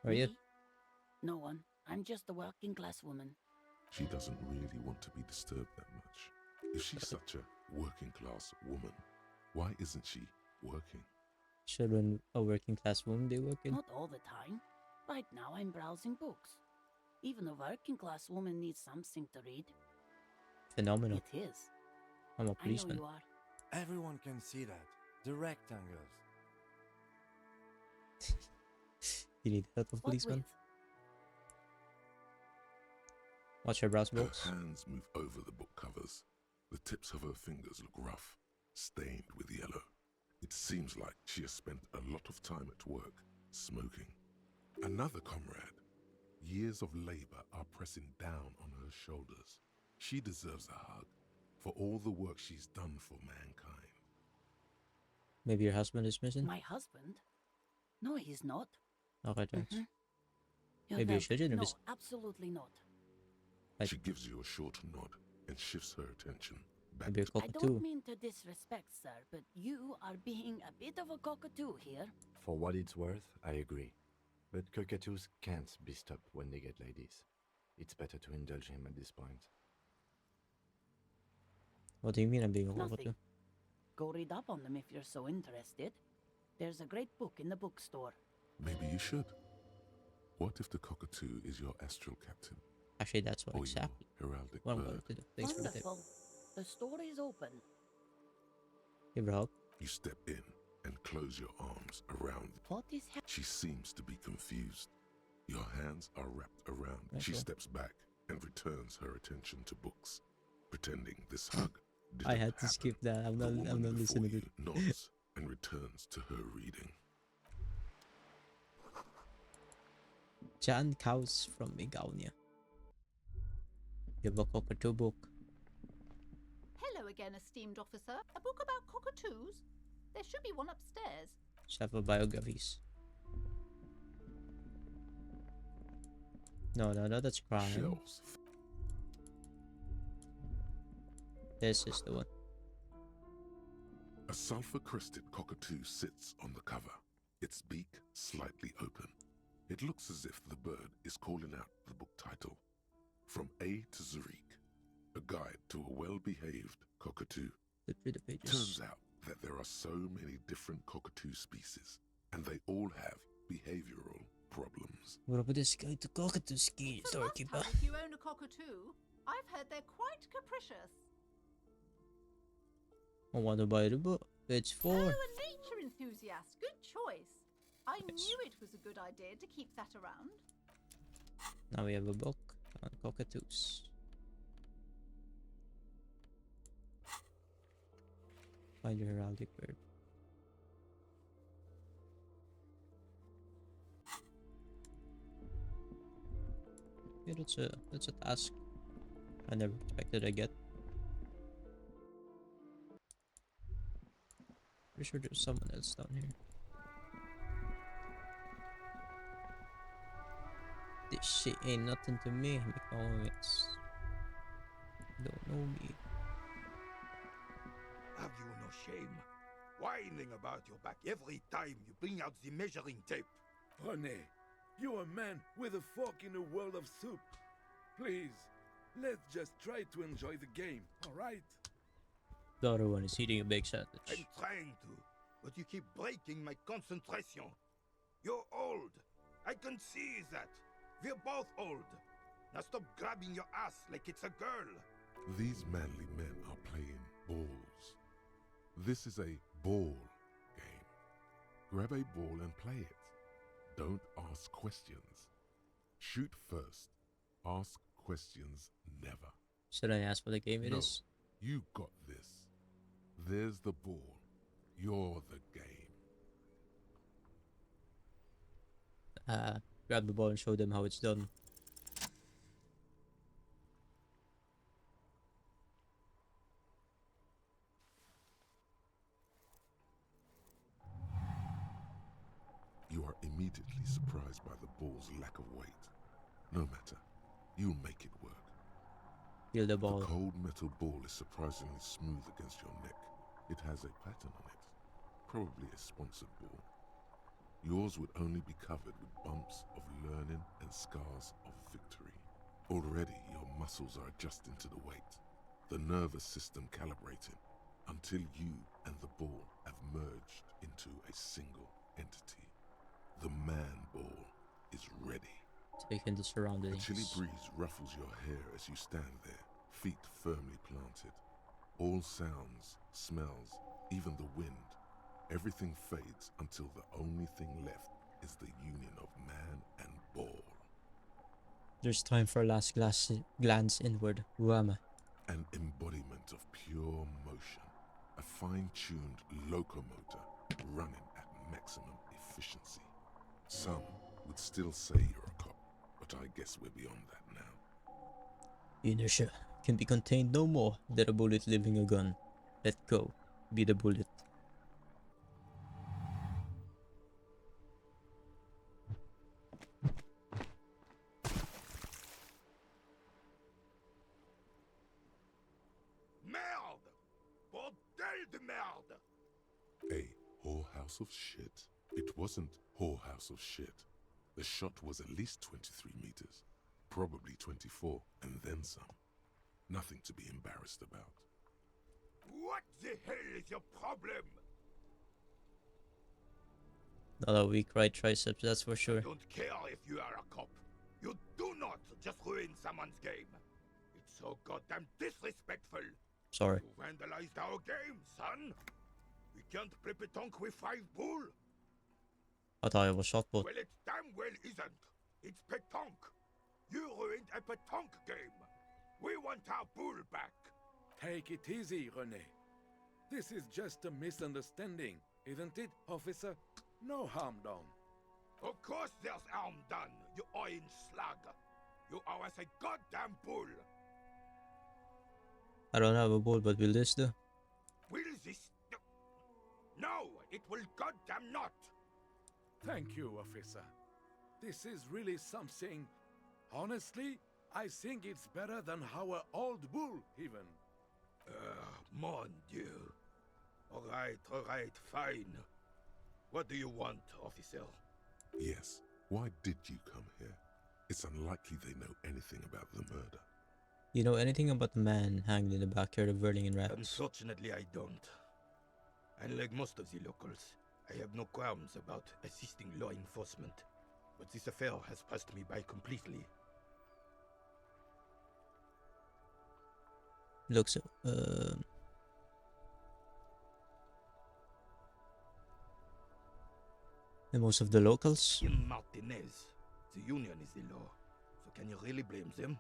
Where are you? Me? No one. I'm just a working class woman. She doesn't really want to be disturbed that much. If she's such a working class woman, why isn't she working? Shouldn't a working class woman be working? Not all the time. Right now I'm browsing books. Even a working class woman needs something to read. Phenomenal. It is. I'm a I know policeman. you are. Everyone can see that. The rectangles. You need help of What policeman? with? Watch her browse Her books. hands move over the book covers. The tips of her fingers look rough, stained with yellow. It seems like she has spent a lot of time at work, smoking. Another comrade. Years of labor are pressing down on her shoulders. She deserves a hug for all the work she's done for mankind. Maybe your husband is missing? My husband? No, he's not. Okay, thanks. You're Maybe you right. should No, invest. absolutely not. She gives you a short nod and shifts her attention back Maybe a to I cockatoo. don't mean to disrespect, sir, but you are being a bit of a cockatoo here. For what it's worth, I agree. But cockatoos can't be stopped when they get ladies. It's better to indulge him at this point. What do you mean I'm being a cockatoo? Nothing. Go read up on them if you're so interested. There's a great book in the bookstore. Maybe you should. What if the cockatoo is your astral captain? Actually, that's what Or exactly your heraldic what I'm bird? going to do. Thanks for the tip. Wonderful. The store is open. Give her a hug. You step in and close your arms around. What is happening? She seems to be confused. Your hands are wrapped around. She Okay. steps back and returns her attention to books, pretending this hug didn't I had to happen. skip that. I'm The not woman before listening to you it. nods and returns to her reading. Jan Cows from Megaunia. You have a cockatoo book. Hello again, esteemed officer. A book about cockatoos? There should be one upstairs. Several biographies. No, that's crime. Shelves. This is the one. A sulfur-crested cockatoo sits on the cover, its beak slightly open. It looks as if the bird is calling out the book title, From A to Zurich, a guide to a well-behaved cockatoo. Flip through the pages. Turns out that there are so many different cockatoo species, and they all have behavioral problems. What about this guy to cockatoo ski, It's a must storekeeper? have if you own a cockatoo. I've heard they're quite capricious. I want to buy the book. It's Oh, for. a nature enthusiast. Good choice. I Yes. knew it was a good idea to keep that around. Now we have a book on cockatoos. Find your heraldic bird. Yeah, that's a task I never expected I get. Pretty sure there's someone else down here. This shit ain't nothing to me. McDonald's. Don't know me. Have you no shame? Whining about your back every time you bring out the measuring tape. René, you're a man with a fork in a world of soup. Please, let's just try to enjoy the game, alright? The other one is eating a big sandwich. I'm trying to, but you keep breaking my concentration. You're old. I can see that. We're both old. Now stop grabbing your ass like it's a girl. These manly men are playing balls. This is a ball game. Grab a ball and play it. Don't ask questions. Shoot first. Ask questions never. Should I ask what the game it is? You got this. There's the ball. You're the game. Grab the ball and show them how it's done. You are immediately surprised by the ball's lack of weight. No matter, you'll make it work. Feel the ball. The cold metal ball is surprisingly smooth against your neck. It has a pattern on it. Probably a sponsored ball. Yours would only be covered with bumps of learning and scars of victory. Already your muscles are adjusting to the weight, the nervous system calibrating, until you and the ball have merged into a single entity. The man ball is ready. Take in the surroundings. A chilly breeze ruffles your hair as you stand there, feet firmly planted. All sounds, smells, even the wind, everything fades until the only thing left is the union of man and ball. There's time for a last glance inward. Who am I? An embodiment of pure motion. A fine-tuned locomotor running at maximum efficiency. Some would still say you're a cop, but I guess we're beyond that now. Inertia can be contained no more than a bullet leaving a gun. Let go. Be the bullet. Merde! Bordel de merde! A whorehouse of shit? It wasn't whorehouse of shit. The shot was at least 23 meters, probably 24, and then some. Nothing to be embarrassed about. What the hell is your problem? Not a weak right triceps, that's for sure. I don't care if you are a cop. You do not just ruin someone's game. It's so goddamn disrespectful. Sorry. You vandalized our game, son. We can't play pétanque with 5 bull. I thought it was shot put. Well, it damn well isn't. It's pétanque. You ruined a pétanque game. We want our bull back. Take it easy, René. This is just a misunderstanding, isn't it, officer? No harm done. Of course there's harm done, you orange slug. You owe us a goddamn bull. I don't have a bull, but will this do? Will this... No, it will goddamn not. Thank you, officer. This is really something. Honestly, I think it's better than our old bull, even. Mon Dieu. All right, fine. What do you want, officer? Yes, why did you come here? It's unlikely they know anything about the murder. You know anything about the man hanged in the backyard of Verlingen Rats? Unfortunately, I don't. Unlike most of the locals, I have no qualms about assisting law enforcement. But this affair has passed me by completely. Looks so. And most of the locals? In Martinez, the union is the law. So can you really blame them?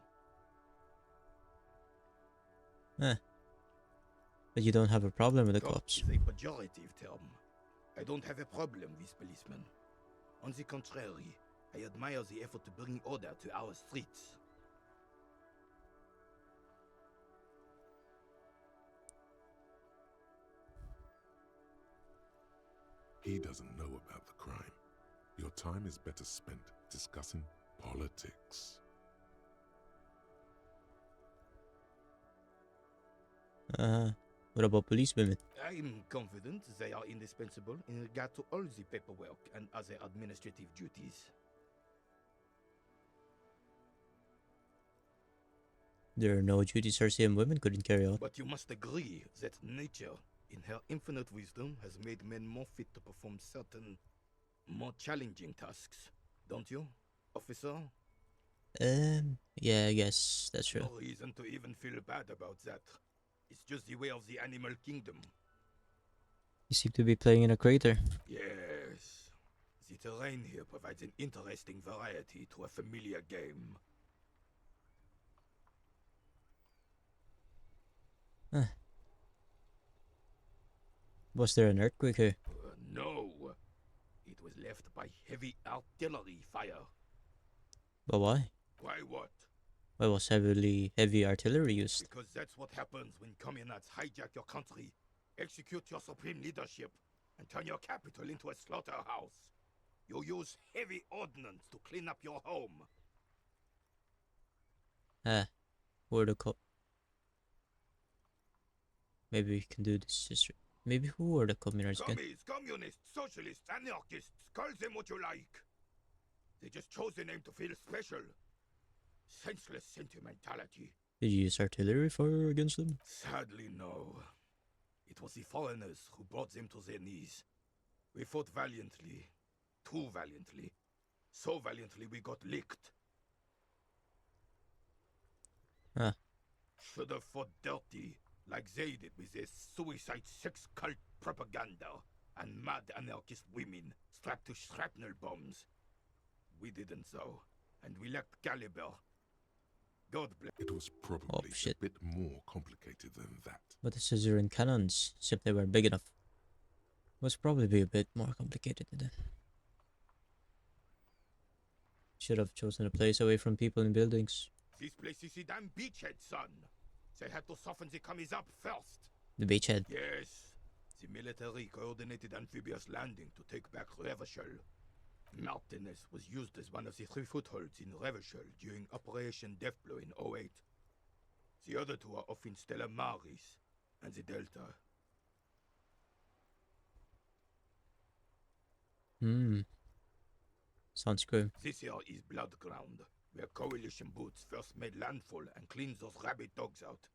But you don't have a problem with the Cop cops. is a pejorative term. I don't have a problem with policemen. On the contrary, I admire the effort to bring order to our streets. He doesn't know about the crime. Your time is better spent discussing politics. What about police women? I'm confident they are indispensable in regard to all the paperwork and other administrative duties. There are no duties RCM women couldn't carry out. But you must agree that nature, in her infinite wisdom, has made men more fit to perform certain, more challenging tasks don't you, officer? Yeah, I guess that's true. No reason to even feel bad about that. It's just the way of the animal kingdom. You seem to be playing in a crater. Yes. The terrain here provides an interesting variety to a familiar game. Huh. Was there an earthquake here? No. It was left by heavy artillery fire. But why? Why what? Why was heavy artillery used? Because that's what happens when communists hijack your country, execute your supreme leadership, and turn your capital into a slaughterhouse. You use heavy ordnance to clean up your home. Who are the Maybe we can do this history. Maybe who are the communists again? Communists, socialists, anarchists, call them what you like. They just chose the name to feel special. Senseless sentimentality. Did you use artillery fire against them? Sadly, no. It was the foreigners who brought them to their knees. We fought valiantly. Too valiantly. So valiantly we got licked. Huh. Should have fought dirty, like they did with their suicide sex cult propaganda and mad anarchist women strapped to shrapnel bombs. We didn't though, and we lacked caliber. God bless. It was probably a bit more complicated than that. But the Caesarean cannons, if they were big enough, must probably be a bit more complicated than that. Should have chosen a place away from people and buildings. This place is the damn beachhead, son. They had to soften the commies up first. The beachhead? Yes. The military coordinated amphibious landing to take back Revachol. Martinez was used as one of the 3 footholds in Revachol during Operation Deathblow in 08. The other 2 are off in Stella Maris and the Delta. Sounds good. This here is Blood Ground, where coalition boots first made landfall and cleaned those rabid dogs out.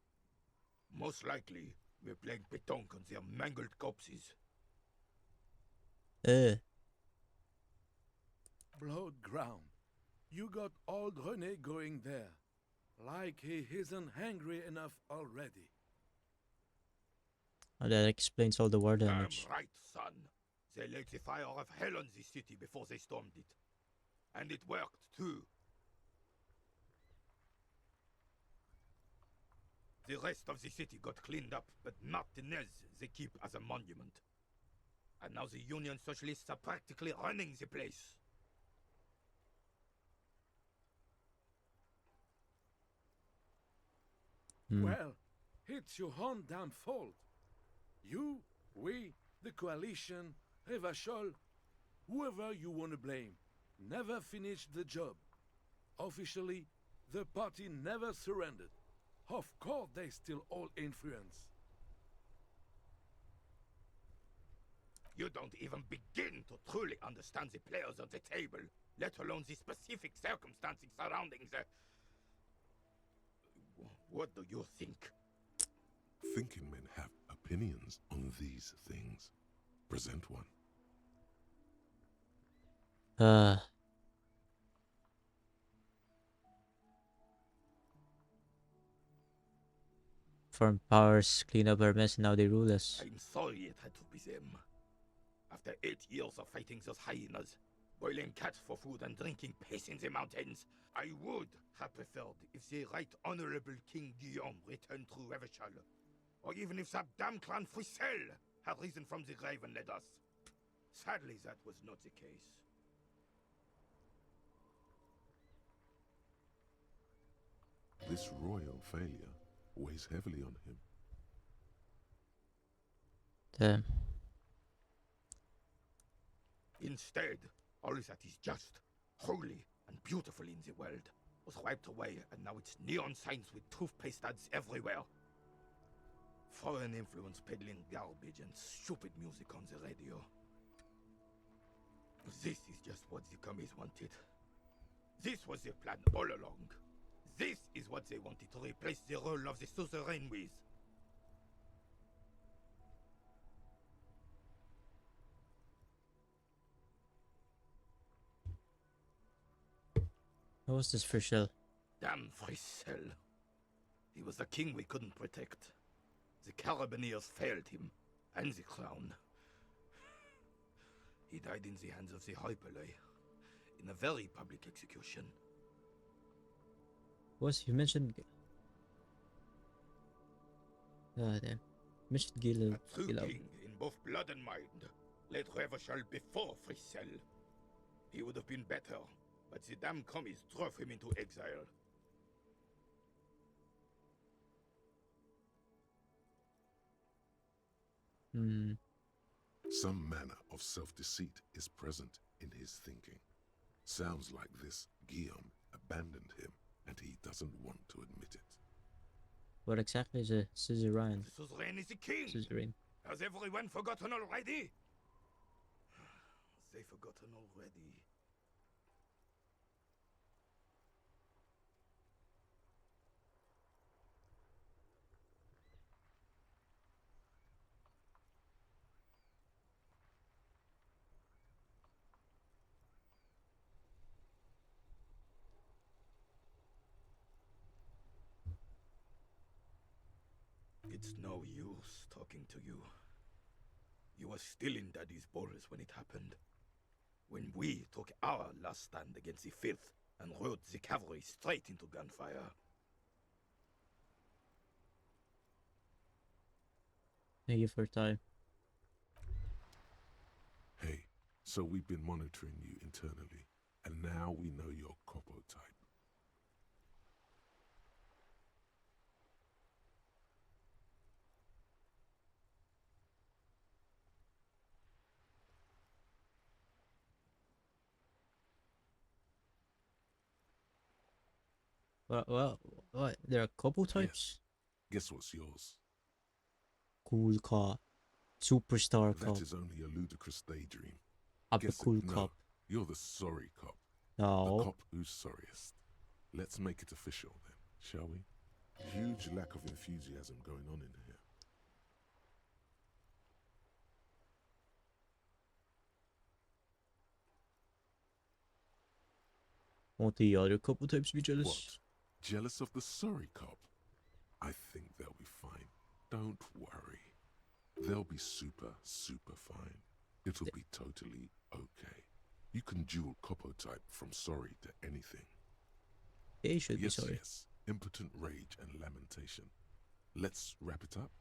Most likely, we're playing pétanque on their mangled corpses. Blood ground. You got old René going there. Like he isn't hungry enough already. Oh, that explains all the war damage. Damn right, son. They laid the fire of hell on the city before they stormed it. And it worked, too. The rest of the city got cleaned up, but Martinez they keep as a monument. And now the Union Socialists are practically running the place. Well, it's your own damn fault. You, we, the coalition, Revachol, whoever you want to blame, never finished the job. Officially, the party never surrendered. Of course they still hold influence. You don't even begin to truly understand the players on the table, let alone the specific circumstances surrounding the... What do you think? Thinking men have opinions on these things. Present one. Foreign powers clean up our mess and now they rule us. I'm sorry it had to be them. After 8 years of fighting those hyenas, boiling cats for food and drinking piss in the mountains, I would have preferred if the Right Honorable King Guillaume returned through Revachol, or even if that damn clan Frisel had risen from the grave and led us. Sadly, that was not the case. This royal failure weighs heavily on him. Damn. Instead, all that is just, holy, and beautiful in the world was wiped away, and now it's neon signs with toothpaste ads everywhere. Foreign influence peddling garbage and stupid music on the radio. This is just what the commies wanted. This was their plan all along. This is what they wanted to replace the role of the suzerain with. What was this for shell? Damn Frissel. He was the king we couldn't protect. The Carabineers failed him, and the crown. He died in the hands of the Hyperlay, in a very public execution. You mentioned... Ah, damn. You mentioned Gil... A true king in both blood and mind led Revachol before Frissel. He would have been better, but the damn commies drove him into exile. Some manner of self-deceit is present in his thinking. Sounds like this Guillaume abandoned him, and he doesn't want to admit it. What exactly is a suzerain? The suzerain is the king! Suzerain. Has everyone forgotten already? They forgotten already. It's no use talking to you. You were still in Daddy's borders when it happened. When we took our last stand against the filth and rode the cavalry straight into gunfire. Thank you for your time. Hey, so we've been monitoring you internally, and now we know your Copo type. What? There are couple types? Yes. Guess what's yours? Cool cop. Superstar cop. That is only a ludicrous daydream. I'm the Guess cool it. No, cop. you're the sorry cop. No. The cop who's sorriest. Let's make it official then, shall we? Huge lack of enthusiasm going on in here. Won't the other couple types be jealous? What? Jealous of the sorry cop? I think they'll be fine. Don't worry. They'll be super fine. It'll be totally okay. You can dual Copo type from sorry to anything. Yeah, you should yes, be sorry. Yes, impotent rage and lamentation. Let's wrap it up.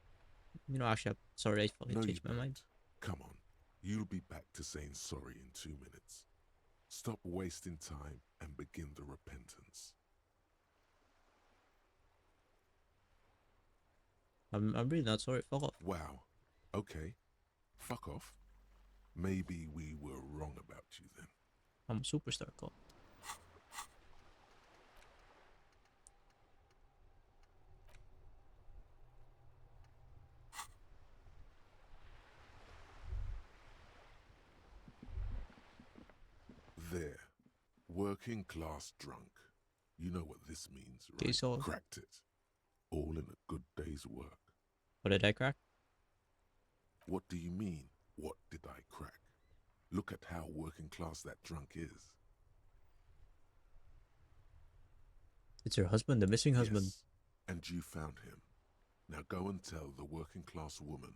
You know, actually, I'm sorry, I fucking changed my mind. Come on. You'll be back to saying sorry in 2 minutes. Stop wasting time and begin the repentance. I'm really not sorry. Fuck off. Wow. Okay. Fuck off. Maybe we were wrong about you then. I'm a superstar cop. There. Working class drunk. You know what this means, right? Case all. Cracked it. All in a good day's work. What did I crack? What do you mean, what did I crack? Look at how working class that drunk is. It's her husband, the missing husband. Yes, and you found him. Now go and tell the working class woman.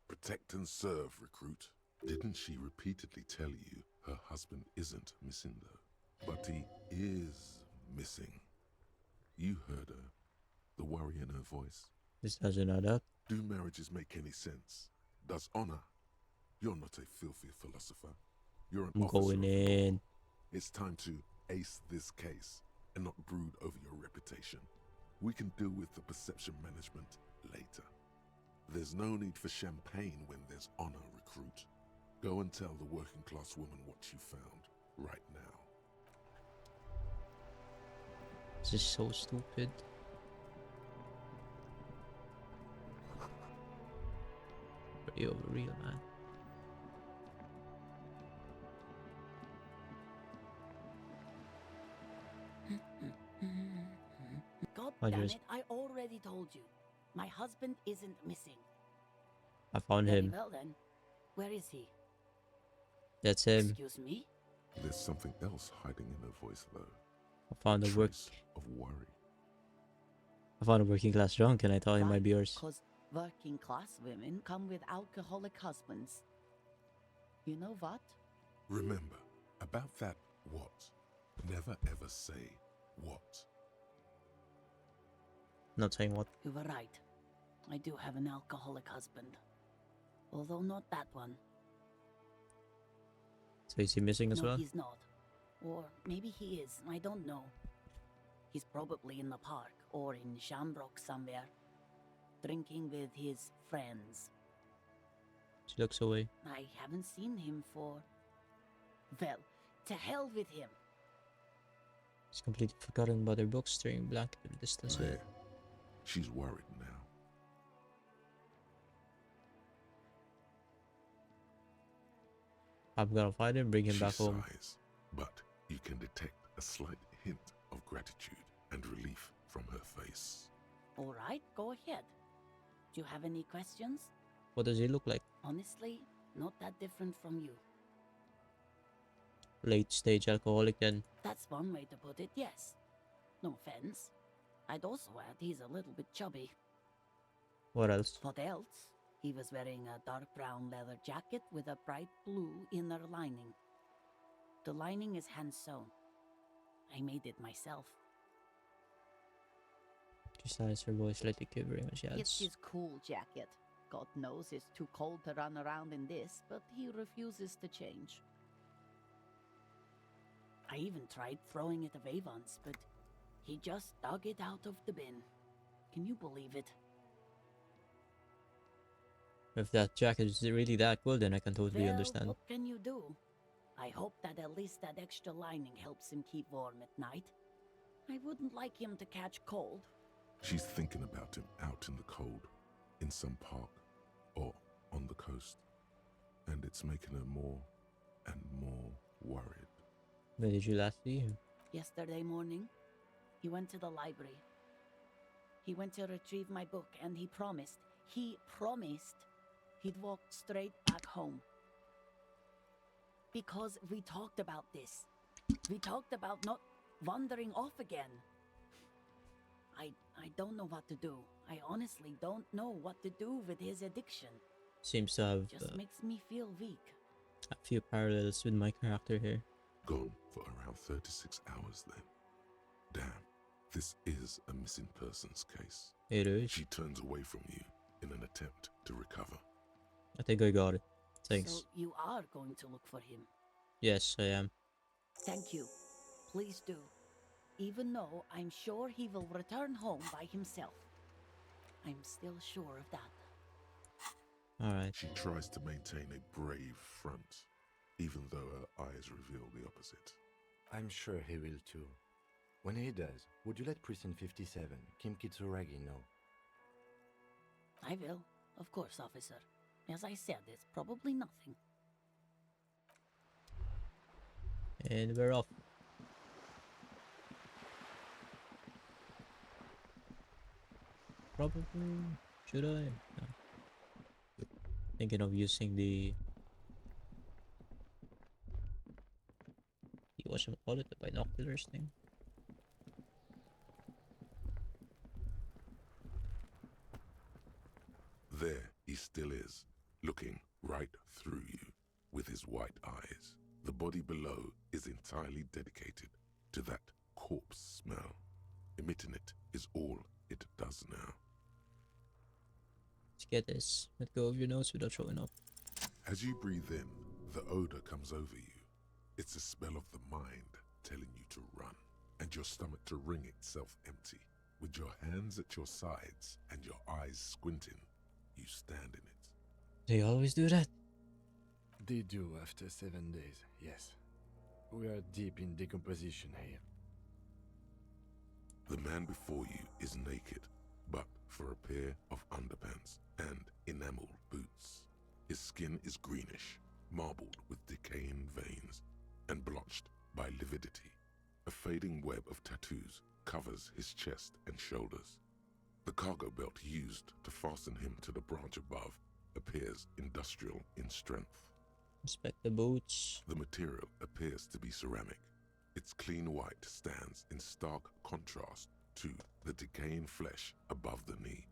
Protect and serve, recruit. Didn't she repeatedly tell you her husband isn't missing though? But he is missing. You heard her. The worry in her voice. This doesn't add up. Do marriages make any sense? Does honor? You're not a filthy philosopher. You're an I'm officer going of the law. in. It's time to ace this case and not brood over your reputation. We can deal with the perception management later. There's no need for champagne when there's honor, recruit. Go and tell the working class woman what you found right now. This is so stupid. Pretty overreal, man. God Oh, damn yes. it, I already told you. My husband isn't missing. I found Very him. well then. Where is he? That's him. Excuse me? There's something else hiding in her voice though. I found a trace of worry. I found a working class drunk and I thought it might be yours. Because working class women come with alcoholic husbands. You know what? Remember, about that what. Never ever say what. Not saying what. You were right. I do have an alcoholic husband. Although not that one. So is he missing as No, well? he's not. Or maybe he is, I don't know. He's probably in the park or in Shamrock somewhere, drinking with his friends. She looks away. I haven't seen him for... Well, to hell with him. She's completely forgotten about her books, staring blank at the distance with it. She's worried now. I'm gonna find him, bring him back home. Sighs, but you can detect a slight hint of gratitude and relief from her face. All right, go ahead. Do you have any questions? What does he look like? Honestly, not that different from you. Late stage alcoholic then. That's one way to put it, yes. No offense. I'd also add he's a little bit chubby. What else? What else? He was wearing a dark brown leather jacket with a bright blue inner lining. The lining is hand-sewn. I made it myself. She sighs, her voice slightly quivering when she adds. It's his cool jacket. God knows it's too cold to run around in this, but he refuses to change. I even tried throwing it away once, but he just dug it out of the bin. Can you believe it? If that jacket is really that good, then I can totally Well, understand. what can you do? I hope that at least that extra lining helps him keep warm at night. I wouldn't like him to catch cold. She's thinking about him out in the cold, in some park, or on the coast. And it's making her more and more worried. When did you last see him? Yesterday morning, he went to the library. He went to retrieve my book, and he promised he'd walk straight back home. Because we talked about this. We talked about not wandering off again. I don't know what to do. I honestly don't know what to do with his addiction. Seems to have Just makes me feel weak. a few parallels with my character here. Gone for around 36 hours then. Damn, this is a missing persons case. It is. She turns away from you in an attempt to recover. I think I got it. Thanks. So you are going to look for him? Yes, I am. Thank you. Please do. Even though I'm sure he will return home by himself. I'm still sure of that. Alright. She tries to maintain a brave front, even though her eyes reveal the opposite. I'm sure he will too. When he does, would you let Prison 57, Kim Kitsuragi, know? I will. Of course, officer. As I said, it's probably nothing. And we're off. Probably. Should I? No. Thinking of using the whatchamacallit, the binoculars thing. There he still is, looking right through you with his white eyes. The body below is entirely dedicated to that corpse smell. Emitting it is all it does now. Let's get this. Let go of your nose without showing up. As you breathe in, the odor comes over you. It's a smell of the mind telling you to run, and your stomach to wring itself empty. With your hands at your sides and your eyes squinting, you stand in it. They always do that. They do after 7 days, yes. We are deep in decomposition here. The man before you is naked, but for a pair of underpants and enameled boots. His skin is greenish, marbled with decaying veins, and blotched by lividity. A fading web of tattoos covers his chest and shoulders. The cargo belt used to fasten him to the branch above appears industrial in strength. Inspect the boots. The material appears to be ceramic, Its clean white stands in stark contrast to the decaying flesh above the knee.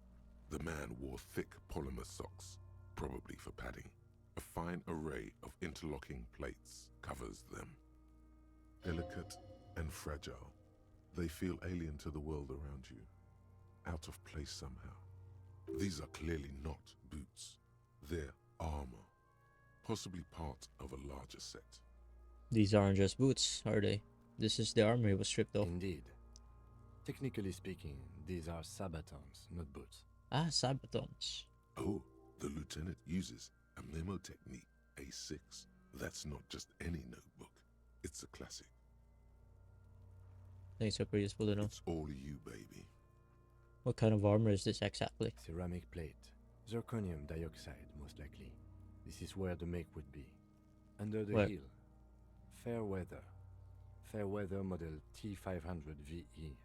The man wore thick polymer socks, probably for padding. A fine array of interlocking plates covers them. Delicate and fragile, they feel alien to the world around you, out of place somehow. These are clearly not boots. They're armor, possibly part of a larger set. These aren't just boots, are they? This is the armor he was stripped off. Indeed. Technically speaking, these are sabatons, not boots. Ah, sabatons. Oh, the lieutenant uses a memo technique, A6. That's not just any notebook. It's a classic. Thanks, are pretty useful to know. It's all you, baby. What kind of armor is this exactly? Ceramic plate. Zirconium dioxide, most likely. This is where the make would be. Under the Where? heel. Fair weather. Fair weather model T500 VE.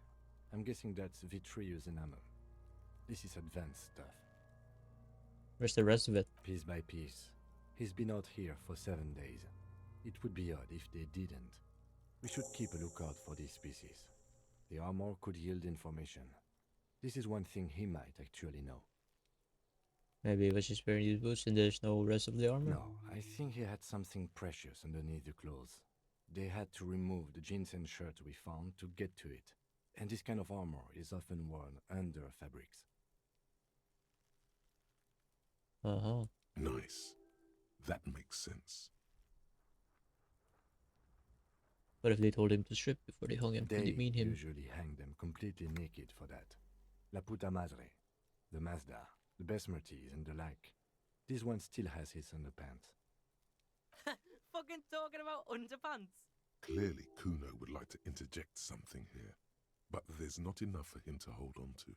I'm guessing that's vitreous enamel. This is advanced stuff. Where's the rest of it? Piece by piece. He's been out here for 7 days. It would be odd if they didn't. We should keep a lookout for these species. The armor could yield information. This is one thing he might actually know. Maybe he was just wearing these boots and there's no rest of the armor? No, I think he had something precious underneath the clothes. They had to remove the jeans and shirt we found to get to it. And this kind of armor is often worn under fabrics. Uh-huh. Nice. That makes sense. But if they told him to strip before they hung him, They did he mean him? usually hang them completely naked for that. La puta madre, the Mazda, the Besmerties and the like. This one still has his underpants. Fucking talking about underpants. Clearly, Kuno would like to interject something here, but there's not enough for him to hold on to.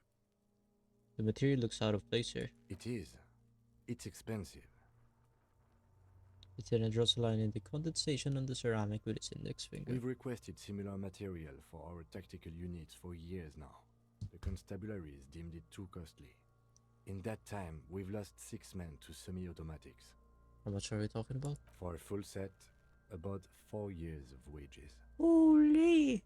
The material looks out of place here. It is. It's expensive. Lieutenant draws a line in the condensation on the ceramic with his index finger. We've requested similar material for our tactical units for years now. The constabularies deemed it too costly. In that time, we've lost 6 men to semi-automatics. How much are we talking about? For a full set, about 4 years of wages. Holy!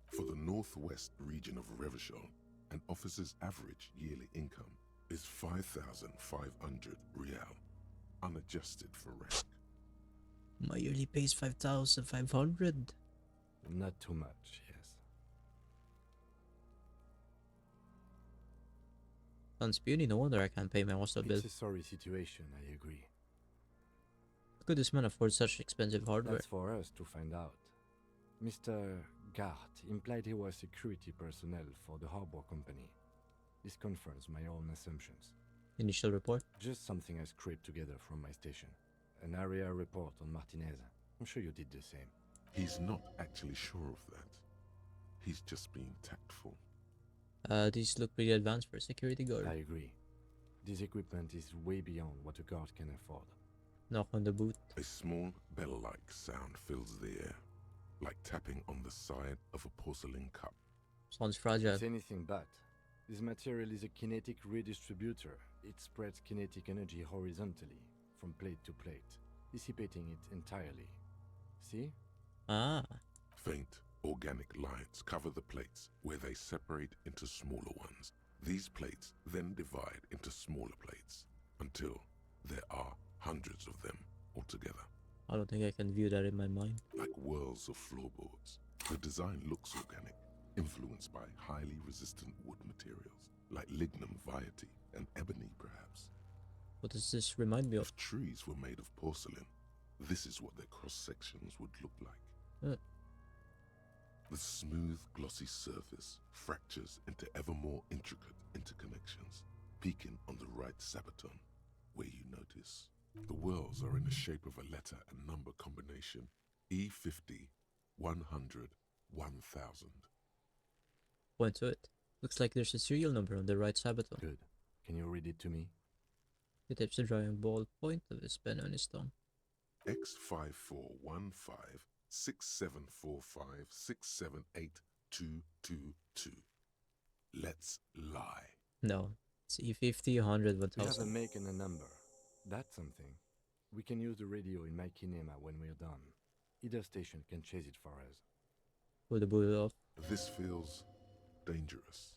For the northwest region of Revachol, an officer's average yearly income is 5,500 real, unadjusted for rank. My yearly pay is 5,500. Not too much, yes. Sounds puny, no wonder I can't pay my hostel bill. It's a sorry situation, I agree. How could this man afford such expensive hardware? That's for us to find out. Mr. Gart implied he was security personnel for the harbor company. This confirms my own assumptions. Initial report? Just something I scraped together from my station. An area report on Martinez. I'm sure you did the same. He's not actually sure of that. He's just being tactful. These look pretty advanced for a security guard. I agree. This equipment is way beyond what a guard can afford. Knock on the boot. A small bell-like sound fills the air, like tapping on the side of a porcelain cup. Sounds fragile. It's anything but. This material is a kinetic redistributor. It spreads kinetic energy horizontally, from plate to plate, dissipating it entirely. See? Ah. Faint, organic lines cover the plates where they separate into smaller ones. These plates then divide into smaller plates until there are hundreds of them altogether. I don't think I can view that in my mind. Like whirls of floorboards. The design looks organic, influenced by highly resistant wood materials, like lignum vitae and ebony perhaps. What does this remind me of? If trees were made of porcelain, this is what their cross-sections would look like. The smooth, glossy surface fractures into ever more intricate interconnections, peaking on the right sabaton, where you notice the whirls are in the shape of a letter and number combination: E50, 100, 1000. Point to it. Looks like there's a serial number on the right sabaton. Good. Can you read it to me? He taps the drawing ball point of his pen on his thumb. X5415 6745 678222. Let's lie. No. It's E50, 100, We have a 1000. make and a number. That's something. We can use the radio in my kinema when we're done. Either station can chase it for us. Pull the bullet off. This feels dangerous.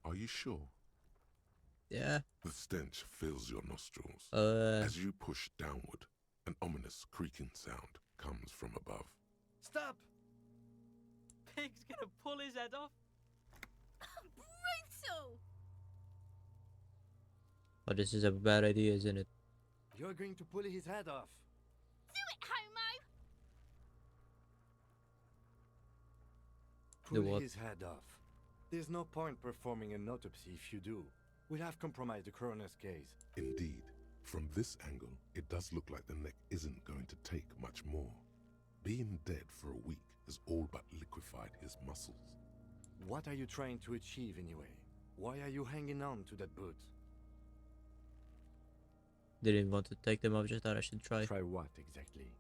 Are you sure? Yeah. The stench fills your nostrils. Uh. As you push downward, an ominous creaking sound comes from above. Stop! Pig's gonna pull his head off. Brutal! Oh, this is a bad idea, isn't it? You're going to pull his head off. Do it, Homo! Do Pull what? his head off. There's no point performing an autopsy if you do. We'll have compromised the coroner's case. Indeed, from this angle, it does look like the neck isn't going to take much more. Being dead for a week has all but liquefied his muscles. What are you trying to achieve anyway? Why are you hanging on to that boot? Didn't want to take them off, just thought I should try. Try what exactly?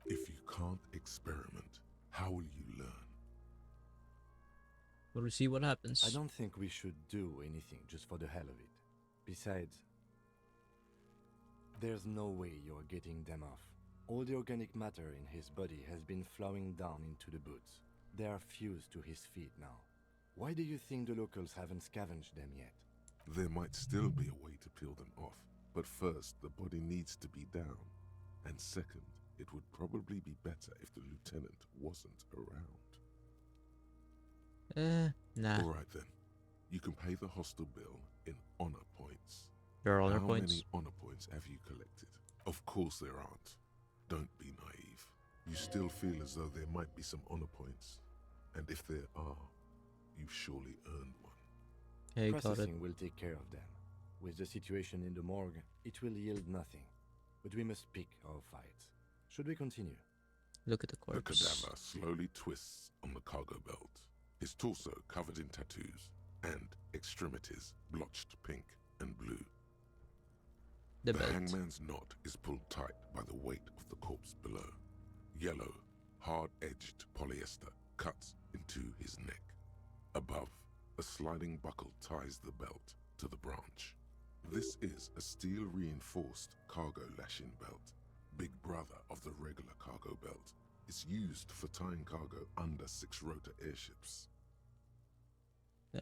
If you can't experiment, how will you learn? We'll see what happens. I don't think we should do anything just for the hell of it. Besides, there's no way you're getting them off. All the organic matter in his body has been flowing down into the boots. They are fused to his feet now. Why do you think the locals haven't scavenged them yet? There might still be a way to peel them off, but first the body needs to be down. And second, it would probably be better if the lieutenant wasn't around. Nah. Alright then. You can pay the hostel bill in honor points. There are honor How points? many honor points have you collected? Of course there aren't. Don't be naive. You still feel as though there might be some honor points. And if there are, you've surely earned one. Okay, got it. Processing will take care of them. With the situation in the morgue, it will yield nothing. But we must pick our fights. Should we continue? Look at the The corpse. cadaver slowly twists on the cargo belt, his torso covered in tattoos, and extremities blotched pink and blue. The The belt. hangman's knot is pulled tight by the weight of the corpse below. Yellow, hard-edged polyester cuts into his neck. Above, a sliding buckle ties the belt to the branch. This is a steel-reinforced cargo lashing belt, big brother of the regular cargo belt. It's used for tying cargo under 6-rotor airships.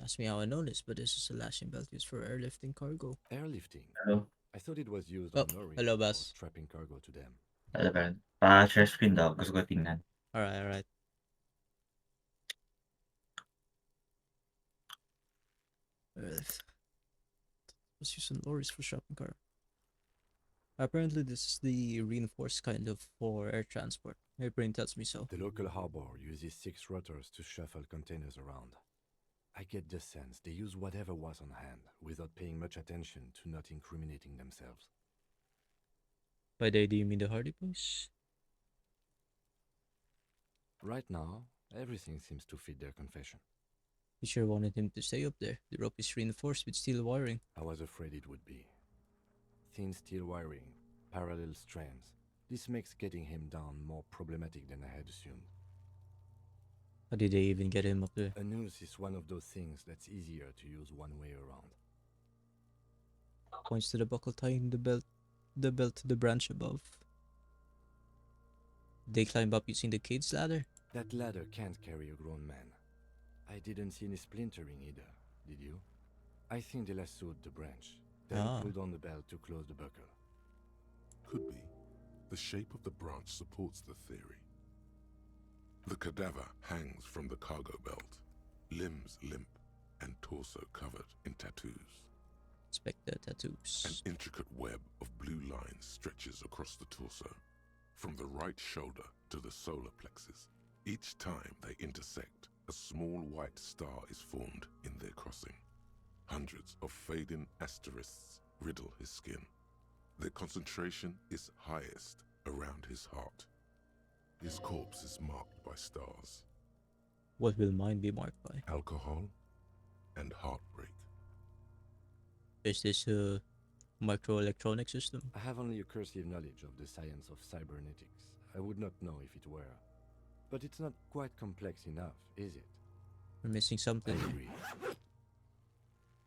Ask me how I know this, but this is a lashing belt used for airlifting cargo. Airlifting? Hello? I thought it was used Oh, on lorries hello, for boss. strapping cargo to them. Ano ba? Pa-share screen daw. Gusto ko tingnan. Alright. Let's use some lorries for shopping car. Apparently, this is the reinforced kind of for air transport. My brain tells me so. The local harbor uses 6 rotors to shuffle containers around. I get the sense they use whatever was on hand, without paying much attention to not incriminating themselves. By they, do you mean the Hardy Boys? Right now, everything seems to fit their confession. We sure wanted him to stay up there. The rope is reinforced with steel wiring. I was afraid it would be. Thin steel wiring, parallel strands. This makes getting him down more problematic than I had assumed. How did they even get him up there? A noose is one of those things that's easier to use one way around. Points to the buckle tying the belt to the branch above. They climb up using the kid's ladder? That ladder can't carry a grown man. I didn't see any splintering either, did you? I think they lassoed the branch, then pulled on the belt to close the buckle. Could be. The shape of the branch supports the theory. The cadaver hangs from the cargo belt, limbs limp and torso covered in tattoos. Inspect the tattoos. An intricate web of blue lines stretches across the torso, from the right shoulder to the solar plexus. Each time they intersect, a small white star is formed in their crossing. Hundreds of fading asterisks riddle his skin. Their concentration is highest around his heart. His corpse is marked by stars. What will mine be marked by? Alcohol and heartbreak. Is this a microelectronic system? I have only a cursive knowledge of the science of cybernetics. I would not know if it were. But it's not quite complex enough, is it? We're missing something. I agree.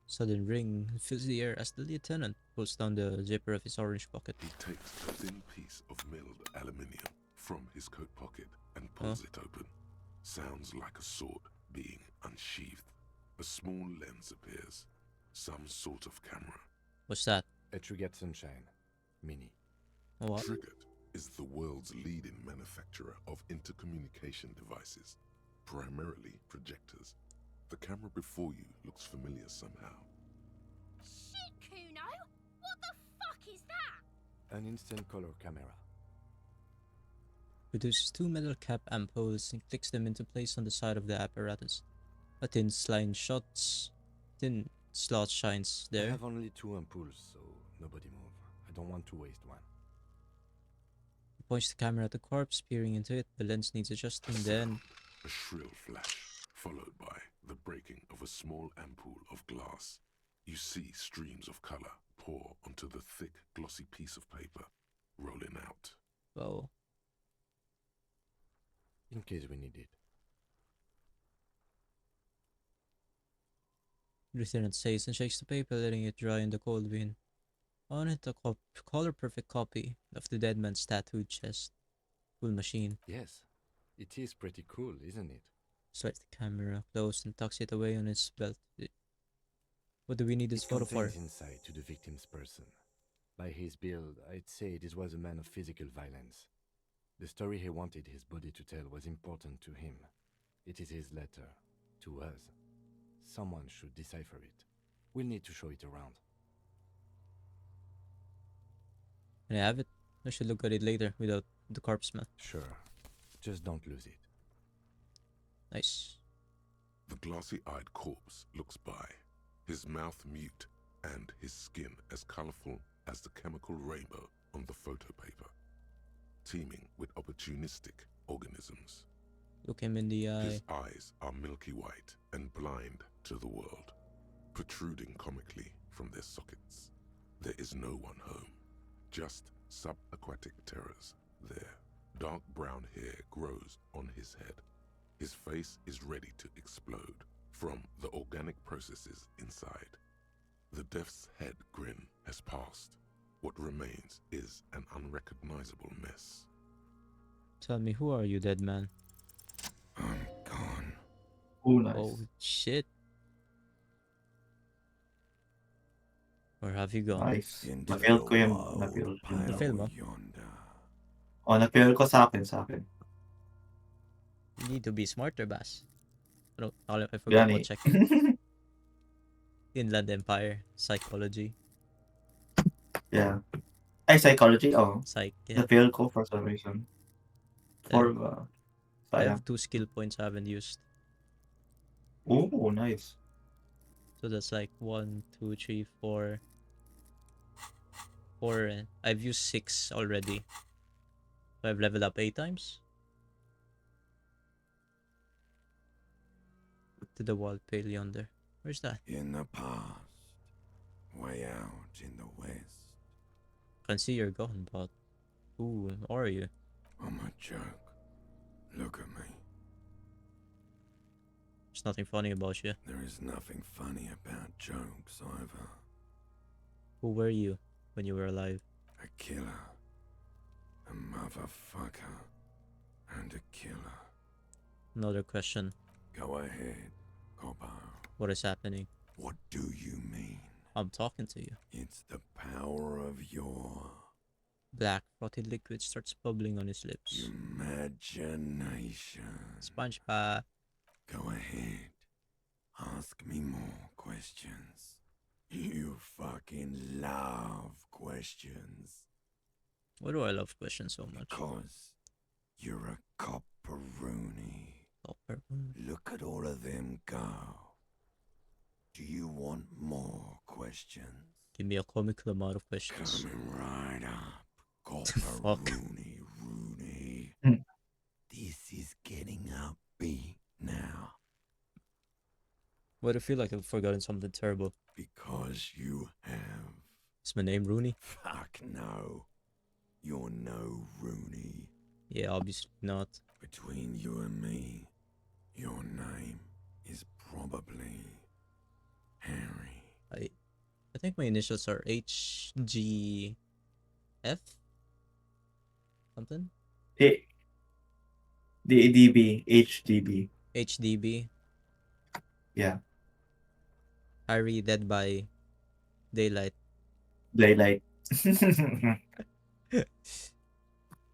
Sudden ring fills the air as the lieutenant pulls down the zipper of his orange pocket. He takes a thin piece of milled aluminium from his coat pocket and pulls it open. Sounds like a sword being unsheathed. A small lens appears. Some sort of camera. What's that? A Trigger Sunshine Mini. What? Triggered is the world's leading manufacturer of intercommunication devices, primarily projectors. The camera before you looks familiar somehow. Shit, Kuno! What the fuck is that? An instant color camera. Produces two metal cap ampoules and clicks them into place on the side of the apparatus. A thin slot shines I there. have only 2 ampoules, so nobody move. I don't want to waste one. He points the camera at the corpse, peering into it. The lens needs adjusting, then A shrill flash, followed by the breaking of a small ampoule of glass. You see streams of color pour onto the thick, glossy piece of paper, rolling out. Whoa. In case we need it. Lieutenant says and shakes the paper, letting it dry in the cold wind. On it, a color-perfect copy of the dead man's tattooed chest. Cool machine. Yes, it is pretty cool, isn't it? Swipes the camera close and tucks it away on his belt. What do we need this It photo for? contains insight to the victim's person. By his build, I'd say this was a man of physical violence. The story he wanted his body to tell was important to him. It is his letter to us. Someone should decipher it. We'll need to show it around. Can I have it? I should look at it later without the corpse smell. Sure. Just don't lose it. Nice. The glassy-eyed corpse looks by, his mouth mute and his skin as colorful as the chemical rainbow on the photo paper, teeming with opportunistic organisms. Look him in the eye. His eyes are milky white and blind to the world, protruding comically from their sockets. There is no one home, just subaquatic terrors there. Dark brown hair grows on his head. His face is ready to explode from the organic processes inside. The death's head grin has passed. What remains is an unrecognizable mess. Tell me, who are you, dead man? I'm gone. Oh, nice. Oh, shit. Where have you gone? Nice. Na-fail ko yung na-fail Na-fail mo? Oh, na-fail ko sa akin. You need to be smarter, Bas. I forgot about checking. Inland Empire, psychology. Yeah. Ay, psychology? Oh. Psych, yeah. Na-fail ko for some reason. For, I have 2 skill points I haven't used. Oh, nice. So that's like 1, 2, 3, 4. 4. I've used 6 already. So I've leveled up 8 times. To the wall pale yonder. Where's that? In the past, way out in the west. I can see you're gone, but who are you? I'm a joke. Look at me. There's nothing funny about you. There is nothing funny about jokes either. Who were you when you were alive? A killer. A motherfucker. And a killer. Another question. Go ahead, copper. What is happening? What do you mean? I'm talking to you. It's the power of your Black frothy liquid starts bubbling on his lips. imagination. SpongeBob. Go ahead. Ask me more questions. You fucking love questions. Why do I love questions so much? Because you're a copperoony. Look at all of them go. Do you want more questions? Give me a comical amount of questions. Coming right up. Fuck. Rooney. This is getting upbeat now. Why do I feel like I've forgotten something terrible? Because you have. Is my name Rooney? Fuck no. You're no Rooney. Yeah, obviously not. Between you and me, your name is probably Harry. I think my initials are HGF? Something? DDB, HDB. HDB. Yeah, Harry Dead by Daylight. Daylight.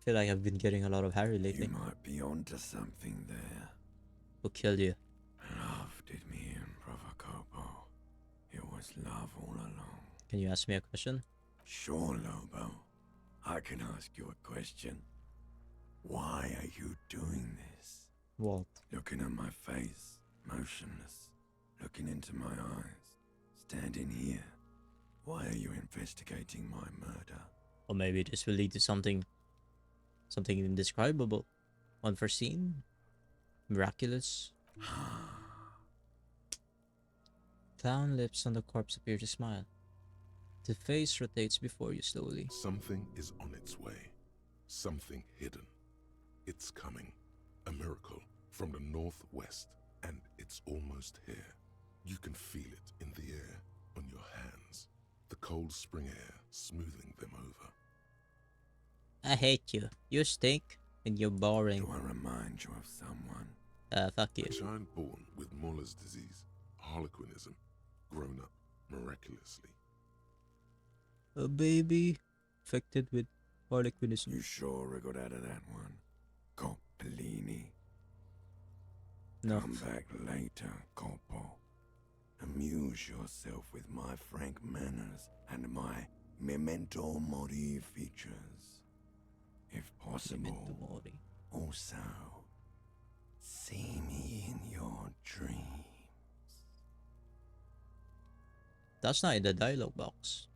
Feel like I've been getting a lot of Harry lately. You might be onto something there. Who killed you? Love did me in, Brother Copo. It was love all along. Can you ask me a question? Sure, Lobo. I can ask you a question. Why are you doing this? What? Looking at my face, motionless. Looking into my eyes. Standing here. Why are you investigating my murder? Or maybe this will lead to something indescribable, unforeseen, miraculous. Clown lips on the corpse appear to smile. The face rotates before you slowly. Something is on its way. Something hidden. It's coming. A miracle from the northwest, and it's almost here. You can feel it in the air, on your hands. The cold spring air smoothing them over. I hate you. You stink, and you're boring. Do I remind you of someone? Fuck you. A giant born with Muller's disease, harlequinism, grown up miraculously. A baby affected with harlequinism. You sure we got out of that one? Coppellini. No. Come back later, Coppo. Amuse yourself with my frank manners and my memento mori features. If possible, also, see me in your dreams. That's not in the dialogue box.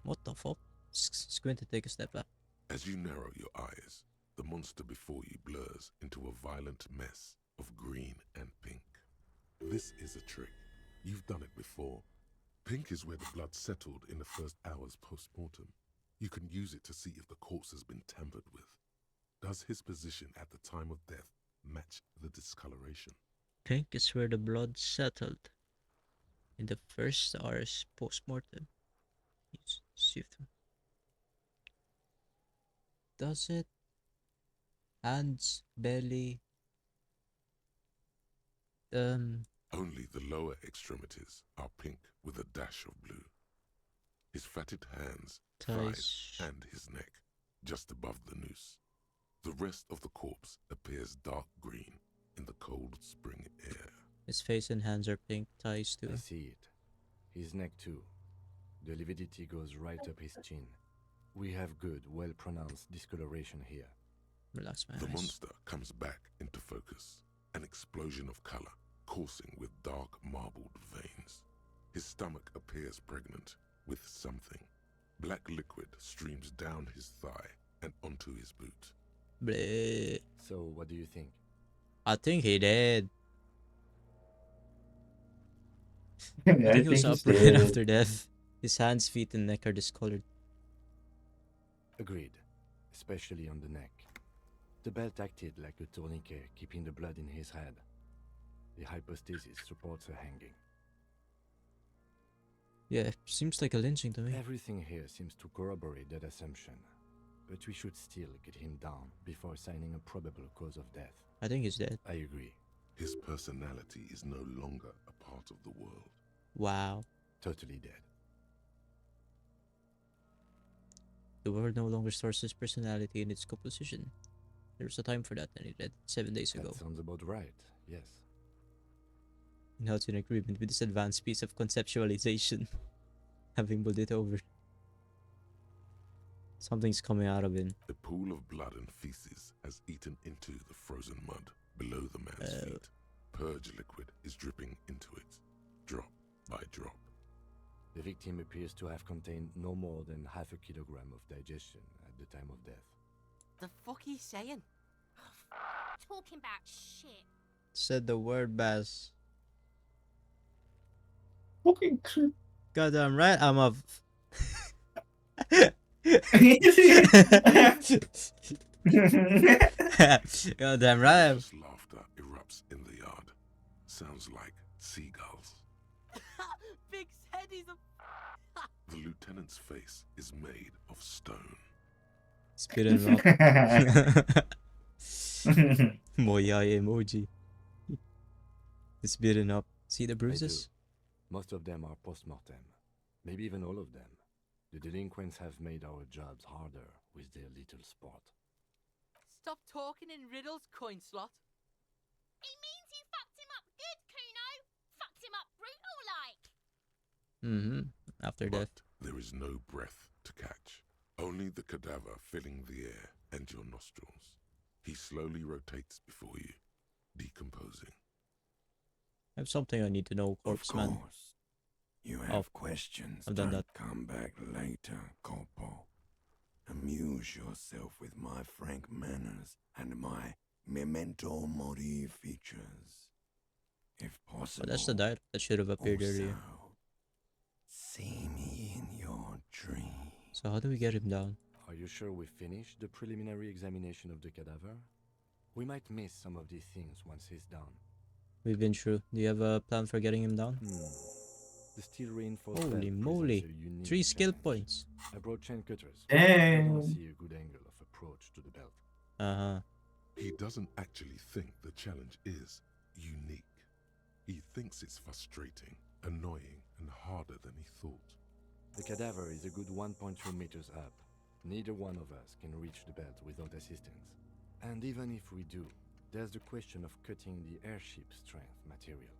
What the fuck? Squint to take a step back. As you narrow your eyes, the monster before you blurs into a violent mess of green and pink. This is a trick. You've done it before. Pink is where the blood settled in the first hours post-mortem. You can use it to see if the corpse has been tampered with. Does his position at the time of death match the discoloration? Pink is where the blood settled in the first hours post-mortem. Does it? Hands, belly. Only the lower extremities are pink with a dash of blue. His fatted hands, thighs, and his neck, just above the noose. The rest of the corpse appears dark green in the cold spring air. His face and hands are pink, thighs too. I see it. His neck too. The lividity goes right up his chin. We have good, well-pronounced discoloration here. Relax my The eyes. monster comes back into focus. An explosion of color, coursing with dark marbled veins. His stomach appears pregnant with something. Black liquid streams down his thigh and onto his boot. Bleh. So, what do you think? I think he did. I I think he was think he's uprooted dead. after death. His hands, feet, and neck are discolored. Agreed, especially on the neck. The belt acted like a tourniquet, keeping the blood in his head. The hypostasis supports a hanging. Yeah, seems like a lynching to me. Everything here seems to corroborate that assumption, but we should still get him down before assigning a probable cause of death. I think he's dead. I agree. His personality is no longer a part of the world. Wow. Totally dead. The world no longer stores his personality in its composition. There was a time for that, and he died 7 days ago. That sounds about right, yes. Now it's in agreement with this advanced piece of conceptualization. Having mulled it over. Something's coming out of him. A pool of blood and feces has eaten into the frozen mud below the man's feet. Purge liquid is dripping into it, drop by drop. The victim appears to have contained no more than half a kilogram of digestion at the time of death. The fuck he saying? Talking about shit. Said the word, Baz. Fucking crap. Goddamn right, I'm a. Goddamn right. Laughter erupts in the yard. Sounds like seagulls. Big said he's a. The lieutenant's face is made of stone. Spit him up. Moyai emoji. Spit up. See the I do. bruises? Most of them are post-mortem. Maybe even all of them. The delinquents have made our jobs harder with their little sport. Stop talking in riddles, coin slot. It means you fucked him up good, Kuno. Fucked him up brutal like. After But death. there is no breath to catch. Only the cadaver filling the air and your nostrils. He slowly rotates before you, decomposing. I have something I need to know, corpse man. You have questions. I've done that. Come back later, Corpo. Amuse yourself with my frank manners and my memento mori features. If possible. But that's the diet that should have appeared earlier. See me in your dreams. So how do we get him down? Are you sure we finished the preliminary examination of the cadaver? We might miss some of these things once he's down. We've been through. Do you have a plan for getting him down? The steel reinforced Holy belt moly. presents a unique 3 skill challenge. points. I brought chain cutters. Damn. I don't see a good angle of approach to the belt. He doesn't actually think the challenge is unique. He thinks it's frustrating, annoying, and harder than he thought. The cadaver is a good 1.2 meters up. Neither one of us can reach the belt without assistance. And even if we do, there's the question of cutting the airship strength material.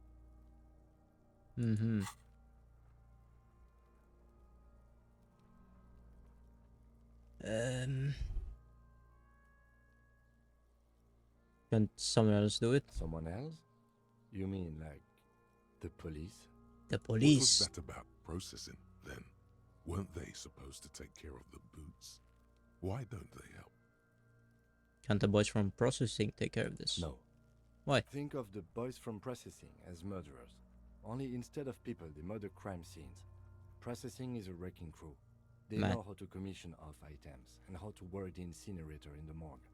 Can someone else do it? Someone else? You mean like the police? The What was police. that about processing, then? Weren't they supposed to take care of the boots? Why don't they help? Can't the boys from processing take care of this? No. Why? Think of the boys from processing as murderers. Only instead of people, they murder crime scenes. Processing is a wrecking crew. They Man. know how to commission off items and how to work the incinerator in the morgue.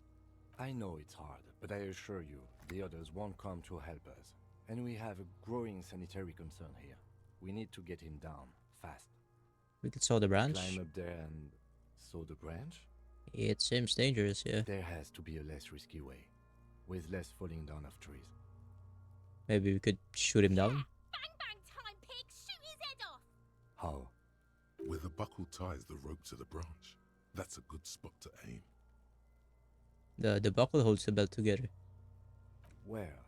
I know it's hard, but I assure you, the others won't come to help us. And we have a growing sanitary concern here. We need to get him down, fast. We could saw the branch. Climb up there and saw the branch? It seems dangerous, yeah. There has to be a less risky way, with less falling down of trees. Maybe we could shoot him down? Bang bang time, pig. Shoot his head off. How? Where the buckle ties the rope to the branch. That's a good spot to aim. The buckle holds the belt together. Where?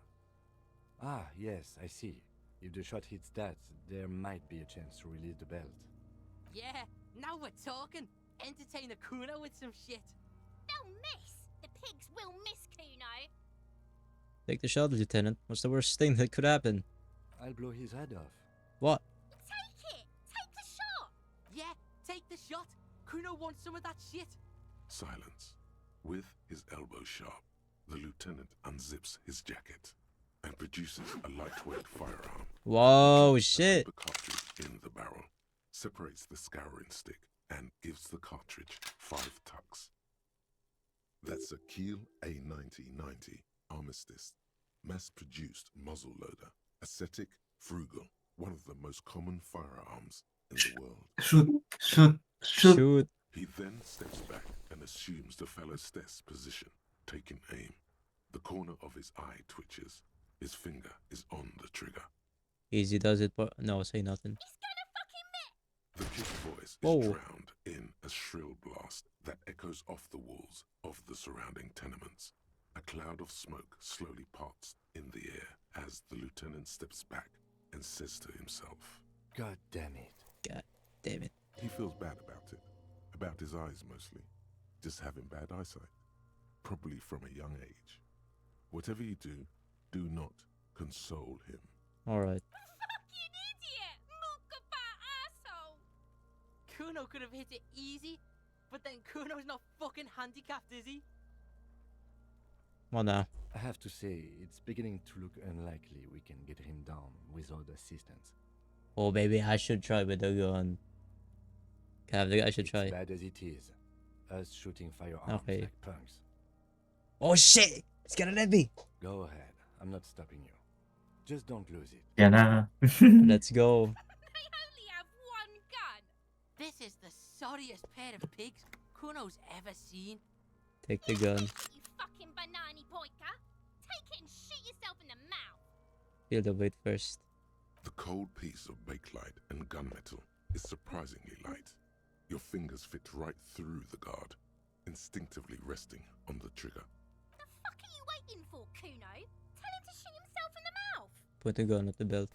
Ah, yes, I see. If the shot hits that, there might be a chance to release the belt. Yeah, now we're talking. Entertain the Kuno with some shit. They'll miss. The pigs will miss Kuno. Take the shot, Lieutenant. What's the worst thing that could happen? I'll blow his head off. What? Take it. Take the shot. Yeah, take the shot. Kuno wants some of that shit. Silence. With his elbow sharp, the lieutenant unzips his jacket and produces a lightweight firearm. Whoa, shit. The cartridge in the barrel, separates the scouring stick, and gives the cartridge 5 tucks. That's a Kiel A9090 Armistice, mass-produced muzzle loader, ascetic, frugal, one of the most common firearms in the world. Shoot. He then steps back and assumes the fellow's position, taking aim. The corner of his eye twitches. His finger is on the trigger. Easy does it, but no, say nothing. The kid's voice Whoa. is drowned in a shrill blast that echoes off the walls of the surrounding tenements. A cloud of smoke slowly parts in the air as the lieutenant steps back and says to himself, God damn it. God damn it. He feels bad about it. About his eyes mostly. Just having bad eyesight. Probably from a young age. Whatever you do, do not console him. Alright. Fucking idiot. Mookabat asshole. Kuno could have hit it easy, but then Kuno's not fucking handicapped, is he? Well, now. I have to say, it's beginning to look unlikely we can get him down without assistance. Oh, baby, I should try with the gun. I should try. As bad as it is, us shooting firearms Okay. like punks. Oh, shit! It's gonna let me! Go ahead, I'm not stopping you. Just don't lose it. Yeah, nah. Let's go. They only have one gun. This is the sorriest pair of pigs Kuno's ever seen. Take the gun. You fucking banana poika. Take it and shoot yourself in the mouth. Feel the weight first. The cold piece of bakelite and gunmetal is surprisingly light. Your fingers fit right through the guard, instinctively resting on the trigger. The fuck are you waiting for, Kuno? Tell him to shoot himself in the mouth. Put the gun at the belt.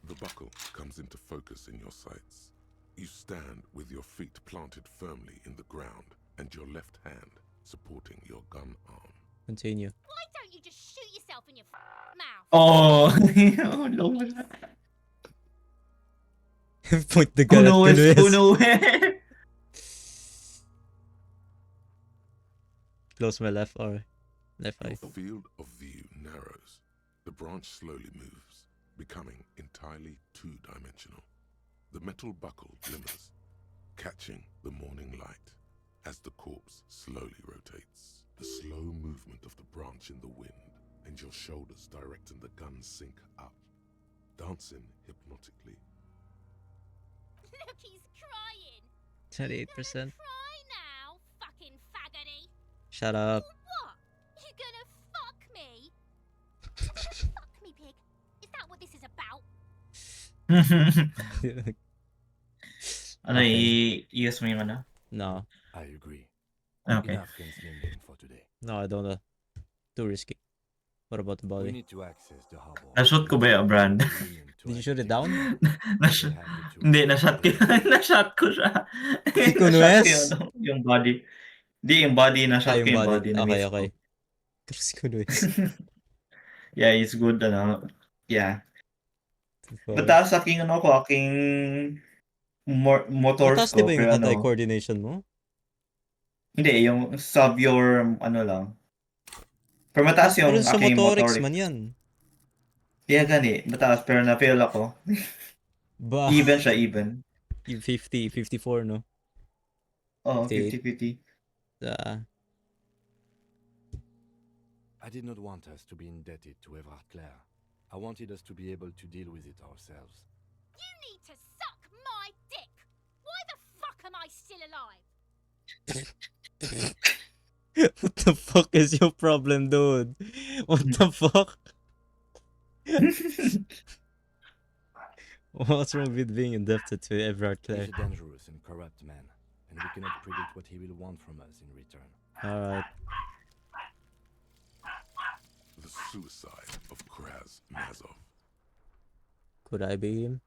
The buckle comes into focus in your sights. You stand with your feet planted firmly in the ground and your left hand supporting your gun arm. Continue. Why don't you just shoot yourself in your mouth? Oh, oh no. Point the gun at Kuno is Kuno. Kuno. Close my left eye. Left eye. Your field of view narrows. The branch slowly moves, becoming entirely two-dimensional. The metal buckle glimmers, catching the morning light as the corpse slowly rotates. The slow movement of the branch in the wind and your shoulders directing the gun sink up, dancing hypnotically. Look, he's crying. 28%. Cry now, fucking faggoty. Shut up. What? You gonna fuck me? You gonna fuck me, pig? Is that what this is about? Ano, i-use mo yung ano? No. I agree. Okay. Enough gunslinging for today. No, I don't. Too risky. What about the We body? need to access the harbor. Na-shoot ko ba yung brand? Did you shoot it down? Hindi, na-shot ko na-shot ko siya. Si Kuno Na-shot ko S? yung body. Hindi, yung body, na-shot ko yung body. Okay, Na-miss okay. ko. Si Kuno S. Yeah, it's good, ano. Yeah. Fuck. Mataas aking, ano ko, aking motor Mataas ko. di ba yung Pero hand-eye ano, coordination mo? hindi, yung sub your, ano lang. Pero mataas yung Pero sa aking motorics motoric. man yan. Yeah, gani. Mataas, pero na-fail ako. Bah. Even siya, even. Yung 50, 54, no? Oo, 58. 50-50. I did not want us to be indebted to Everard Clare. I wanted us to be able to deal with it ourselves. You need to suck my dick. Why the fuck am I still alive? What the fuck is your problem, dude? What the fuck? What's wrong with being indebted to Everard Clare? He's a dangerous and corrupt man, and we cannot predict what he will want from us in return. Alright. The suicide of Kraz Mazov. Could I be him?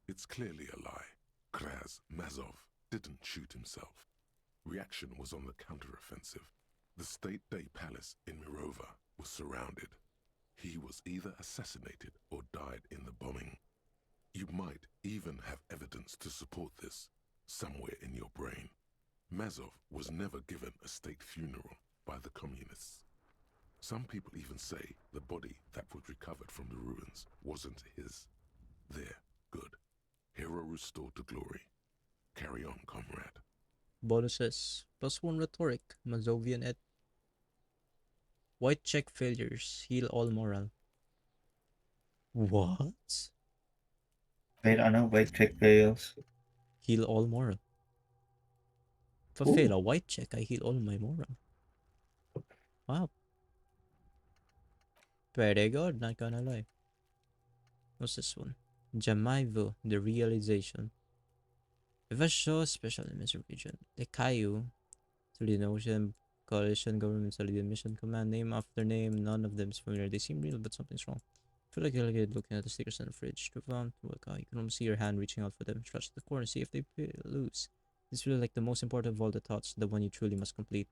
It's clearly a lie. Kraz Mazov didn't shoot himself. Reaction was on the counteroffensive. The State Day Palace in Mirova was surrounded. He was either assassinated or died in the bombing. You might even have evidence to support this, somewhere in your brain. Mazov was never given a state funeral by the communists. Some people even say the body that was recovered from the ruins wasn't his. There, good. Hero restored to glory. Carry on, comrade. Bonuses. +1 rhetoric. Mazovian et. White check failures. Heal all moral. What? Wait, ano? White check fails. Heal all moral. If I fail a white check, I heal all my moral. Wow. Pretty good, not gonna lie. What's this one? Jamaivo, the realization. If I show a special image region, the Caillou, Solid Ocean, Coalition Government, Solid Mission Command, name after name, none of them is familiar. They seem real, but something's wrong. I feel like you're looking at the stickers in the fridge. To found work out, you can almost see your hand reaching out for them. Stretch the corner, see if they lose. This feels like the most important of all the thoughts, the one you truly must complete.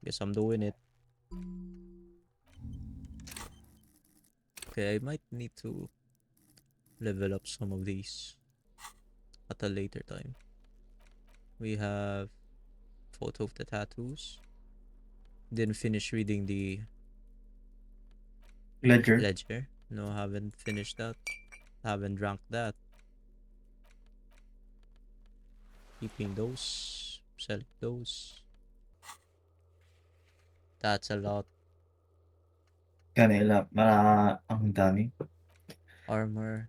Guess I'm doing it. Okay, I might need to level up some of these at a later time. We have photo of the tattoos. Didn't finish reading the Ledger. No, haven't finished that. Haven't drank that. Keeping those. Selling those. That's a lot. Kanila, ang dami. Armor.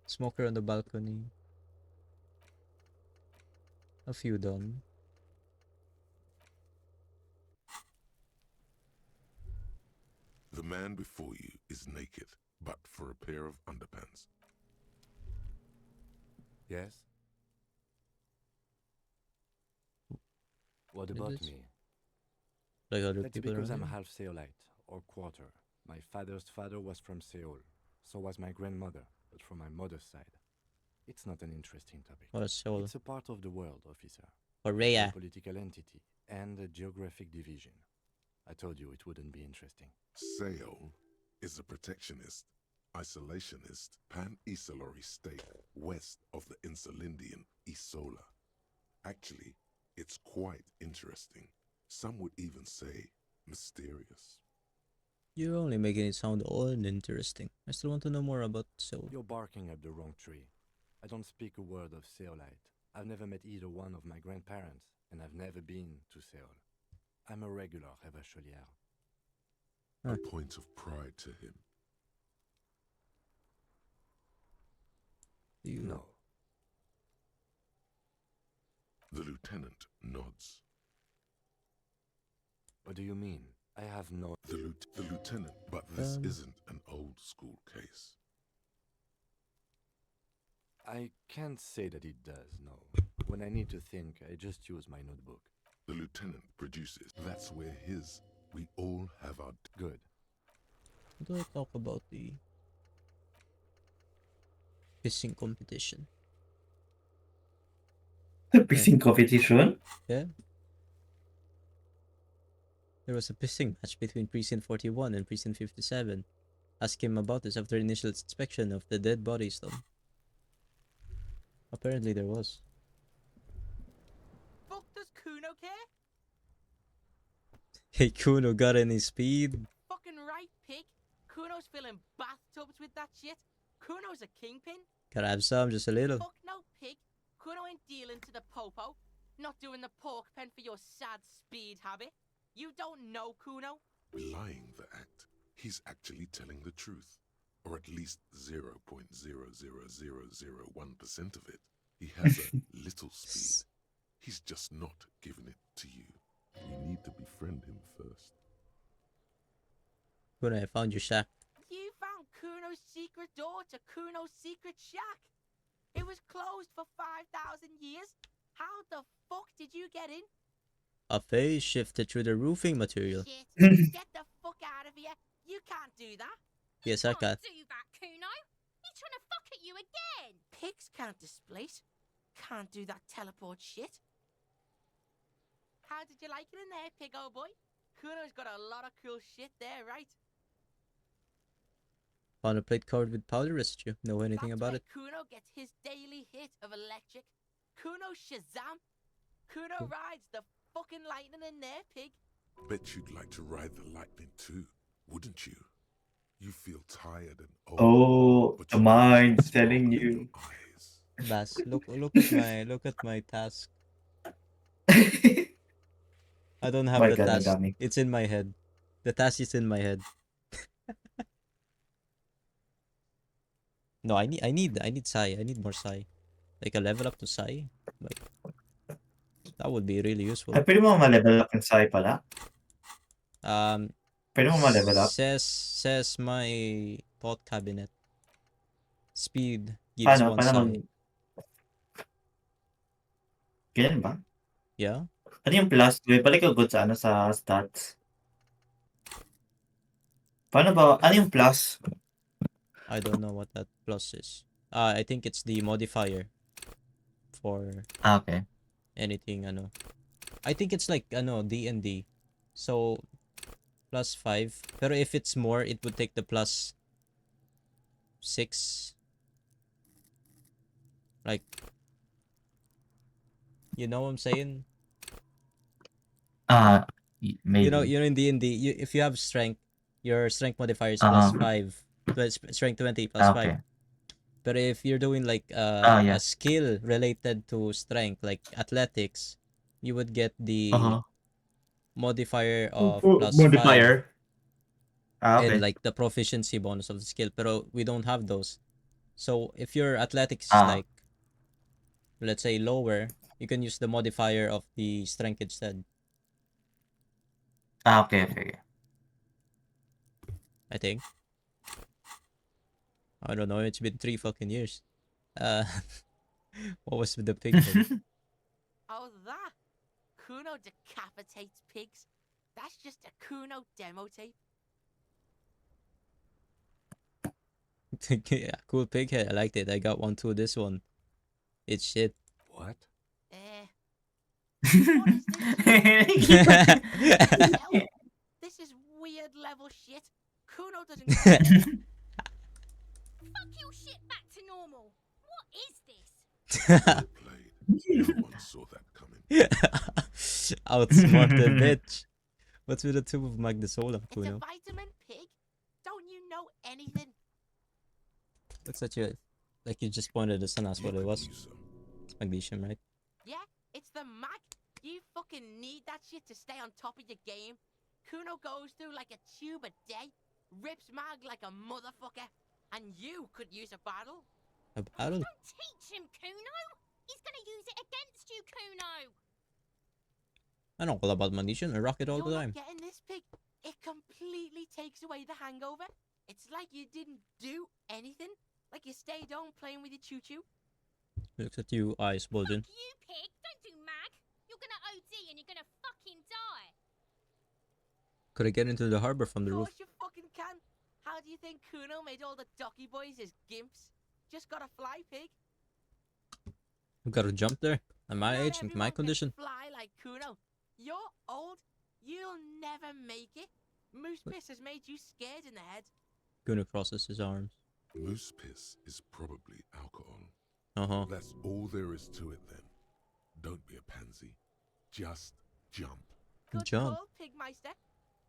Smoker on the balcony. A few done. The man before you is naked, but for a pair of underpants. Yes? What Is about this? me? Like other That's people because around I'm here? half Seolite, or quarter. My father's father was from Seoul. So was my grandmother, but from my mother's side. It's not an interesting topic. What is Seoul? It's a part of the world, officer. Korea. A political entity and a geographic division. I told you it wouldn't be interesting. Seoul is a protectionist, isolationist, pan-Isolari state west of the Insulindian Isola. Actually, it's quite interesting. Some would even say mysterious. You're only making it sound uninteresting. I still want to know more about Seoul. You're barking up the wrong tree. I don't speak a word of Seolite. I've never met either one of my grandparents, and I've never been to Seoul. I'm a regular Revacholière. A point of pride to him. No. The lieutenant nods. What do you mean? I have no... The lieutenant, but this isn't an old school case. I can't say that it does, no. When I need to think, I just use my notebook. The lieutenant produces. That's where his. We all have our. Good. Do I talk about the pissing competition? The pissing competition? Yeah. There was a pissing match between Precinct 41 and Precinct 57. Ask him about this after initial inspection of the dead bodies, though. Apparently there was. Fuck does Kuno care? Hey, Kuno got any speed? Fucking right, pig. Kuno's filling bathtubs with that shit. Kuno's a kingpin. Gotta have some, just a little. Fuck no, pig. Kuno ain't dealing to the popo. Not doing the pork pen for your sad speed habit. You don't know Kuno. Belying the act. He's actually telling the truth. Or at least 0.00001% of it. He has a little speed. He's just not giving it to you. You need to befriend him first. Kuno, I found your shack. You found Kuno's secret door to Kuno's secret shack. It was closed for 5,000 years. How the fuck did you get in? A phase shifted through the roofing material. Shit. Get the fuck out of here. You can't do that. Yes, I can. Do that, Kuno. He's trying to fuck at you again. Pigs can't displace. Can't do that teleport shit. How did you like it in there, pig old boy? Kuno's got a lot of cool shit there, right? Found a plate covered with powder residue. Know anything That's about where it? Kuno gets his daily hit of electric. Kuno Shazam. Kuno rides the fucking lightning in there, pig. Bet you'd like to ride the lightning too, wouldn't you? You feel tired and old. Oh, the mind's telling you. Bas, look at my task. I don't have My the God, task. madami. It's in my head. The task is in my head. No, I need Sai. I need more Sai. Like a level up to Sai. Like that would be really useful. Ay, pwede mo ma-level up yung Sai pala? Pwede mo ma-level up? Says my thought cabinet. Speed gives Paano? one Paano Sai. Ganyan ba? Yeah. Ano yung plus? Balik ko good sa ano sa stats. Paano ba? Ano yung plus? I don't know what that plus is. I think it's the modifier for okay. Anything ano. I think it's like ano D&D. So plus 5. Pero if it's more, it would take the plus 6. Like, you know what I'm saying? Maybe. You know in D&D, if you have strength, your strength modifier is plus 5. Strength 20 plus 5. Okay. But if you're doing like yeah. a skill related to strength, like athletics, you would get the modifier of plus 5. Modifier. Okay. And like the proficiency bonus of the skill. Pero we don't have those. So if your athletics is like, let's say lower, You can use the modifier of the strength instead. Ah, okay, okay. I think. I don't know. It's been 3 fucking years. Uh, what was with the pig head? Oh, that? Kuno decapitates pigs. That's just a Kuno demo tape. Yeah, cool pig head. I liked it. I got one too. This one. It's shit. What? What is this shit? This is weird level shit. Kuno doesn't care. Fuck your shit back to normal. What is this? No one saw that coming. Outsmart the bitch. What's with the tube of Magnesola, It's a Kuno? vitamin pig. Don't you know anything? Looks like you just pointed the sun. That's what it was. It's magnesium, right? Yeah, it's the mag. You fucking need that shit to stay on top of your game. Kuno goes through like a tube a day, rips mag like a motherfucker, and you could use a battle. A battle? Don't teach him, Kuno. He's gonna use it against you, Kuno. I know all about magnesium. I rock it all You're the not time. getting this, pig. It completely takes away the hangover. It's like you didn't do anything. Like you stayed home playing with your choo-choo. Looks at you, eyes bulging. Fuck you, pig. Don't do mag. You're gonna OD and you're gonna fucking die. Could I get into the harbor from the Of roof? course you fucking can. How do you think Kuno made all the docky boys his gimps? Just gotta fly, pig. You gotta jump there. At my Not age and my everyone can condition. fly like Kuno. You're old. You'll never make it. Moose piss has made you scared in the head. Kuno crosses his arms. Moose piss is probably alcohol. Uh-huh. That's all there is to it then. Don't be a pansy. Just jump. Good Jump. call, Pigmeister.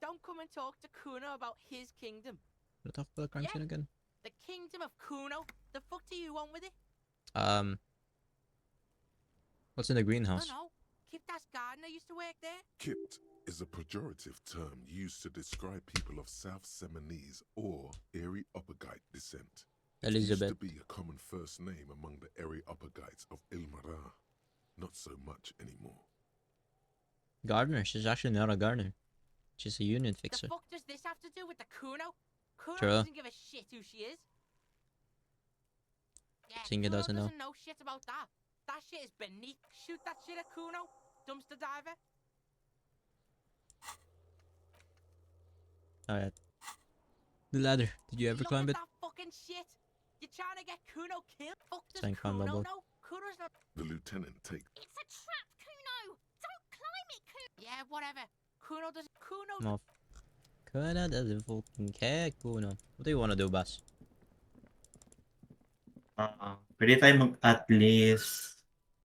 Don't come and talk to Kuno about his kingdom. Wanna talk about the crime scene again? The kingdom of Kuno. The fuck do you want with it? What's in the greenhouse? No. Kiptas gardener used to work there. Kipt is a pejorative term used to describe people of South Seminese or Areopagite descent. It used Elizabeth. to be a common first name among the Areopagites of Ilmara. Not so much anymore. Gardener. She's actually not a gardener. She's a union The fixer. fuck does this have to do with the Kuno? Kuno True. doesn't give a shit who she is. Yeah, Singa Kuno doesn't know. know shit about that. That shit is beneath. Shoot that shit at Kuno. Dumpster diver. Alright. The ladder. Did you ever Look climb at it? that fucking shit. You're trying to get Kuno killed. Fuck does Trying to climb Kuno level. know? Kuno's not. The lieutenant takes It's a trap, Kuno. Don't climb it, Kuno. Yeah, whatever. Kuno doesn't. Kuno. No. Kuno doesn't fucking care, Kuno. What do you wanna do, boss? Pwede tayo mag at least